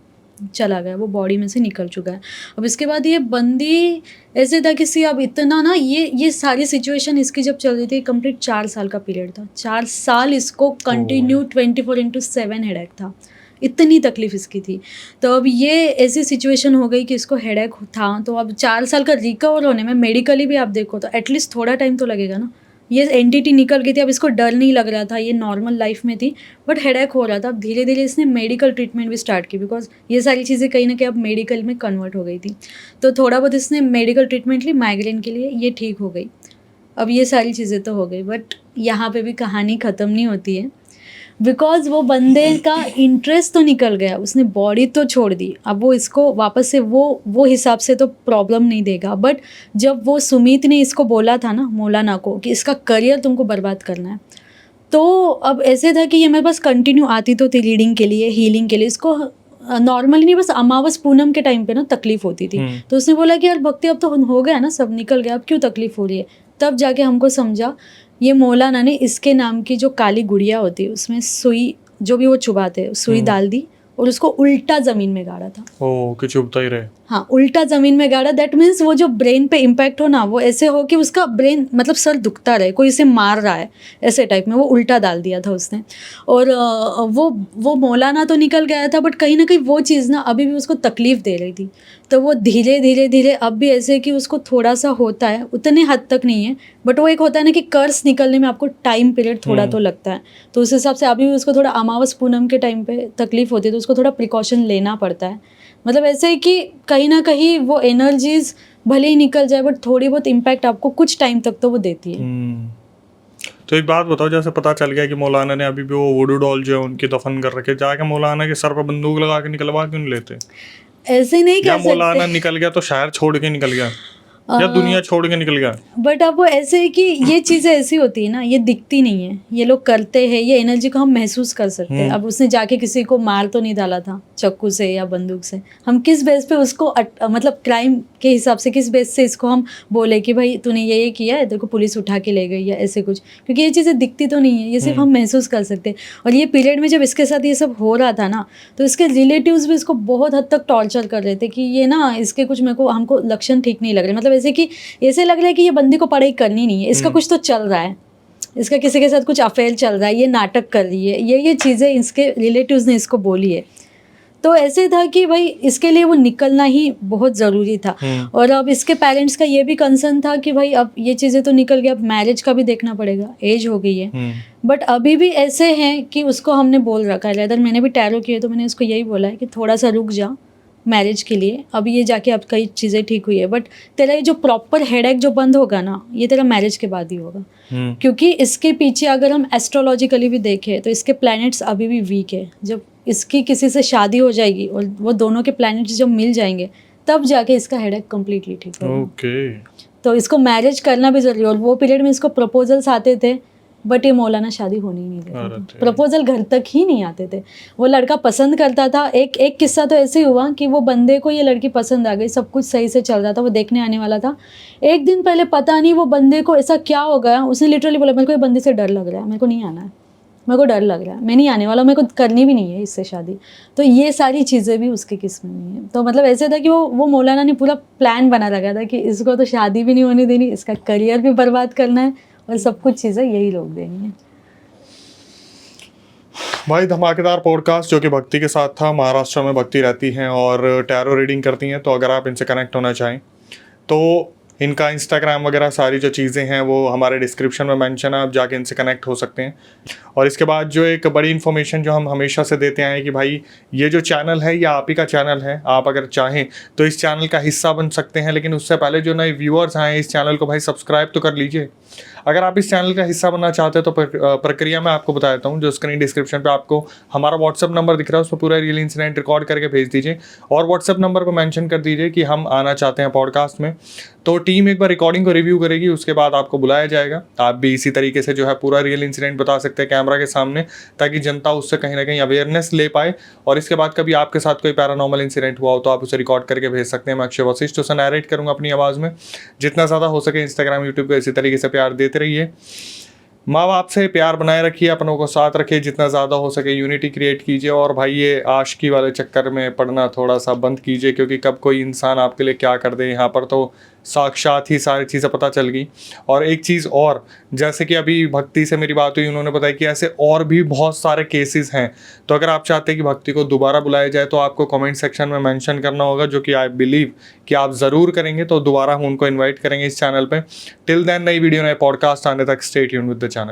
चला गया, वो बॉडी में से निकल चुका है। अब इसके बाद ये बंदी ऐसे था कि अब इतना ना ये सारी सिचुएशन इसकी जब चल रही थी, कंप्लीट 4 साल का पीरियड था, 4 साल इसको कंटिन्यू 24/7 हेडेक था, इतनी तकलीफ इसकी थी। तो अब ये ऐसी सिचुएशन हो गई कि इसको हेडेक था, तो अब 4 साल का रिकवर होने में मेडिकली भी आप देखो तो एटलीस्ट थोड़ा टाइम तो लगेगा ना। ये एंटिटी निकल गई थी, अब इसको डर नहीं लग रहा था, ये नॉर्मल लाइफ में थी, बट हेडेक हो रहा था। अब धीरे धीरे इसने मेडिकल ट्रीटमेंट भी स्टार्ट की, बिकॉज ये सारी चीज़ें कहीं ना कहीं अब मेडिकल में कन्वर्ट हो गई थी। तो थोड़ा बहुत इसने मेडिकल ट्रीटमेंट ली माइग्रेन के लिए, ये ठीक हो गई। अब ये सारी चीज़ें तो हो गई, बट यहाँ पे भी कहानी ख़त्म नहीं होती है। बिकॉज वो बंदे का इंटरेस्ट तो निकल गया, उसने बॉडी तो छोड़ दी, अब वो इसको वापस से वो हिसाब से तो प्रॉब्लम नहीं देगा। बट जब वो सुमित ने इसको बोला था ना मौलाना को कि इसका करियर तुमको बर्बाद करना है, तो अब ऐसे था कि ये मेरे पास कंटिन्यू आती तो थी रीडिंग के लिए, हीलिंग के लिए। इसको नॉर्मली नहीं, बस अमावस पूनम के टाइम पे ना तकलीफ होती थी। तो उसने बोला कि यार भक्ति अब तो हो गया ना, सब निकल गया, अब क्यों तकलीफ हो रही है। तब जाके हमको समझा ये मौलाना ने इसके नाम की जो काली गुड़िया होती है उसमें सुई, जो भी वो चुभाते सुई डाल दी और उसको उल्टा ज़मीन में गाड़ा था। ओ कि चुभता ही रहे। हाँ, उल्टा ज़मीन में गाड़ा। दैट मीन्स वो जो ब्रेन पे इम्पैक्ट हो ना, वो ऐसे हो कि उसका ब्रेन मतलब सर दुखता रहे, कोई इसे मार रहा है ऐसे टाइप में, वो उल्टा डाल दिया था उसने। और वो मौलाना तो निकल गया था, बट कहीं ना कहीं वो चीज़ ना अभी भी उसको तकलीफ़ दे रही थी। तो वो धीरे धीरे धीरे अब भी ऐसे कि उसको थोड़ा सा होता है, उतने हद तक नहीं है, बट वो एक होता है ना कि कर्स निकलने में आपको टाइम पीरियड थोड़ा तो लगता है। तो उस हिसाब से अभी भी उसको थोड़ा अमावस पूनम के टाइम पे तकलीफ होती है, तो उसको थोड़ा प्रिकॉशन लेना पड़ता है। मतलब ऐसे ही कि कहीं ना कहीं वो एनर्जीज भले ही निकल जाए, बट थोड़ी बहुत इम्पैक्ट आपको कुछ टाइम तक तो वो देती है। तो एक बात बताओ, जैसे पता चल गया कि मौलाना ने अभी भी वो वुडू डॉल जो है उनकी दफन कर रखे, जाके मौलाना के सर पर बंदूक लगा के निकलवा क्यों नहीं लेते? ऐसे नहीं या कर सकते। मौलाना निकल गया तो शहर छोड़ के निकल गया या दुनिया छोड़ के निकल गया? बट अब वो ऐसे है कि ये चीज़ें ऐसी होती है ना, ये दिखती नहीं है, ये लोग करते हैं, ये एनर्जी को हम महसूस कर सकते हैं। अब उसने जाके किसी को मार तो नहीं डाला था चाकू से या बंदूक से, हम किस बेस पे उसको मतलब क्राइम के हिसाब से किस बेस से इसको हम बोले कि भाई तूने ये किया है, तेरे को पुलिस उठा के ले गई या ऐसे कुछ, क्योंकि ये चीज़ें दिखती तो नहीं है, ये सिर्फ हम महसूस कर सकते हैं। और ये पीरियड में जब इसके साथ ये सब हो रहा था ना, तो इसके रिलेटिव्स भी इसको बहुत हद तक टॉर्चर कर रहे थे कि ये ना इसके कुछ हमको लक्षण ठीक नहीं लग रहे, मतलब ऐसे कि ऐसे लग रहा है कि ये बंदी को पढ़ाई करनी नहीं है, इसका कुछ तो चल रहा है, इसका किसी के साथ कुछ अफेयर चल रहा है, ये नाटक कर रही है, ये चीज़ें इसके रिलेटिव्स ने इसको बोली है। तो ऐसे था कि भाई इसके लिए वो निकलना ही बहुत ज़रूरी था। और अब इसके पेरेंट्स का ये भी कंसर्न था कि भाई अब ये चीज़ें तो निकल गई, अब मैरिज का भी देखना पड़ेगा, एज हो गई है। बट अभी भी ऐसे हैं कि उसको हमने बोल रखा है, अगर मैंने भी टैरो किया तो मैंने उसको यही बोला है कि थोड़ा सा रुक जा मैरिज के लिए, अभी ये जाके अब कई चीज़ें ठीक हुई है, बट तेरा ये जो प्रॉपर हेडेक जो बंद होगा ना, ये तेरा मैरिज के बाद ही होगा। क्योंकि इसके पीछे अगर हम एस्ट्रोलॉजिकली भी देखें तो इसके प्लैनेट्स अभी भी वीक है। जब इसकी किसी से शादी हो जाएगी और वो दोनों के प्लैनेट्स जब मिल जाएंगे, तब जाके इसका हेडेक कम्प्लीटली ठीक होगा। तो इसको मैरिज करना भी जरूरी है। और वो पीरियड में इसको प्रपोजल्स आते थे, बट ये मौलाना शादी होनी ही नहीं देता था, प्रपोजल घर तक ही नहीं आते थे। वो लड़का पसंद करता था। एक किस्सा तो ऐसे ही हुआ कि वो बंदे को ये लड़की पसंद आ गई, सब कुछ सही से चल रहा था, वो देखने आने वाला था। एक दिन पहले पता नहीं वो बंदे को ऐसा क्या हो गया, उसने लिटरली बोला मेरे को ये बंदे से डर लग रहा है, मेरे को नहीं आना है, मेरे को डर लग रहा है, मैं नहीं आने वाला, मेरे को करनी भी नहीं है इससे शादी। तो ये सारी चीज़ें भी उसके किस्म में नहीं है। तो मतलब ऐसे था कि वो मौलाना ने पूरा प्लान बना रखा था कि इसको तो शादी भी नहीं होने देनी, इसका करियर भी बर्बाद करना है, और सब कुछ चीज़ें यही लोग देनी है। भाई धमाकेदार पॉडकास्ट जो कि भक्ति के साथ था। महाराष्ट्र में भक्ति रहती हैं और टैरो रीडिंग करती हैं, तो अगर आप इनसे कनेक्ट होना चाहें तो इनका इंस्टाग्राम वगैरह सारी जो चीज़ें हैं वो हमारे डिस्क्रिप्शन में मेंशन है, आप जाके इनसे कनेक्ट हो सकते हैं। और इसके बाद जो एक बड़ी इन्फॉर्मेशन जो हम हमेशा से देते आए हैं कि भाई ये जो चैनल है ये आप ही का चैनल है, आप अगर चाहें तो इस चैनल का हिस्सा बन सकते हैं, लेकिन उससे पहले जो नए व्यूअर्स आए इस चैनल को भाई सब्सक्राइब तो कर लीजिए। अगर आप इस चैनल का हिस्सा बनना चाहते हैं तो प्रक्रिया मैं आपको बता देता हूँ। जो स्क्रीन डिस्क्रिप्शन पे आपको हमारा व्हाट्सअप नंबर दिख रहा है, उस पर पूरा रियल इंसिडेंट रिकॉर्ड करके भेज दीजिए और व्हाट्सअप नंबर को मेंशन कर दीजिए कि हम आना चाहते हैं पॉडकास्ट में। तो टीम एक बार रिकॉर्डिंग को रिव्यू करेगी, उसके बाद आपको बुलाया जाएगा। आप भी इसी तरीके से जो है पूरा रियल इंसिडेंट बता सकते हैं कैमरा के सामने, ताकि जनता उससे कहीं ना कहीं अवेयरनेस ले पाए। और इसके बाद कभी आपके साथ कोई पैरानॉर्मल इंसिडेंट हुआ हो तो आप उसे रिकॉर्ड करके भेज सकते हैं। मैं अक्षय वशिष्ठ उसे नैरेट करूँगा अपनी आवाज़ में। जितना ज़्यादा हो सके इंस्टाग्राम यूट्यूब को इसी तरीके से प्यार देते रहिए। माँ बाप से प्यार बनाए रखिए, अपनों को साथ रखिए, जितना ज़्यादा हो सके यूनिटी क्रिएट कीजिए। और भाई ये आशिकी वाले चक्कर में पड़ना थोड़ा सा बंद कीजिए, क्योंकि कब कोई इंसान आपके लिए क्या कर दे, यहाँ पर तो साक्षात ही सारी चीज़ें पता चल गई। और एक चीज़ और, जैसे कि अभी भक्ति से मेरी बात हुई, उन्होंने बताया कि ऐसे और भी बहुत सारे केसेस हैं। तो अगर आप चाहते हैं कि भक्ति को दोबारा बुलाया जाए तो आपको कमेंट सेक्शन में मेंशन करना होगा, जो कि आई बिलीव कि आप ज़रूर करेंगे। तो दोबारा हम उनको इन्वाइट करेंगे इस चैनल पे। टिल देन नई वीडियो नए पॉडकास्ट आने तक stay tuned with the channel.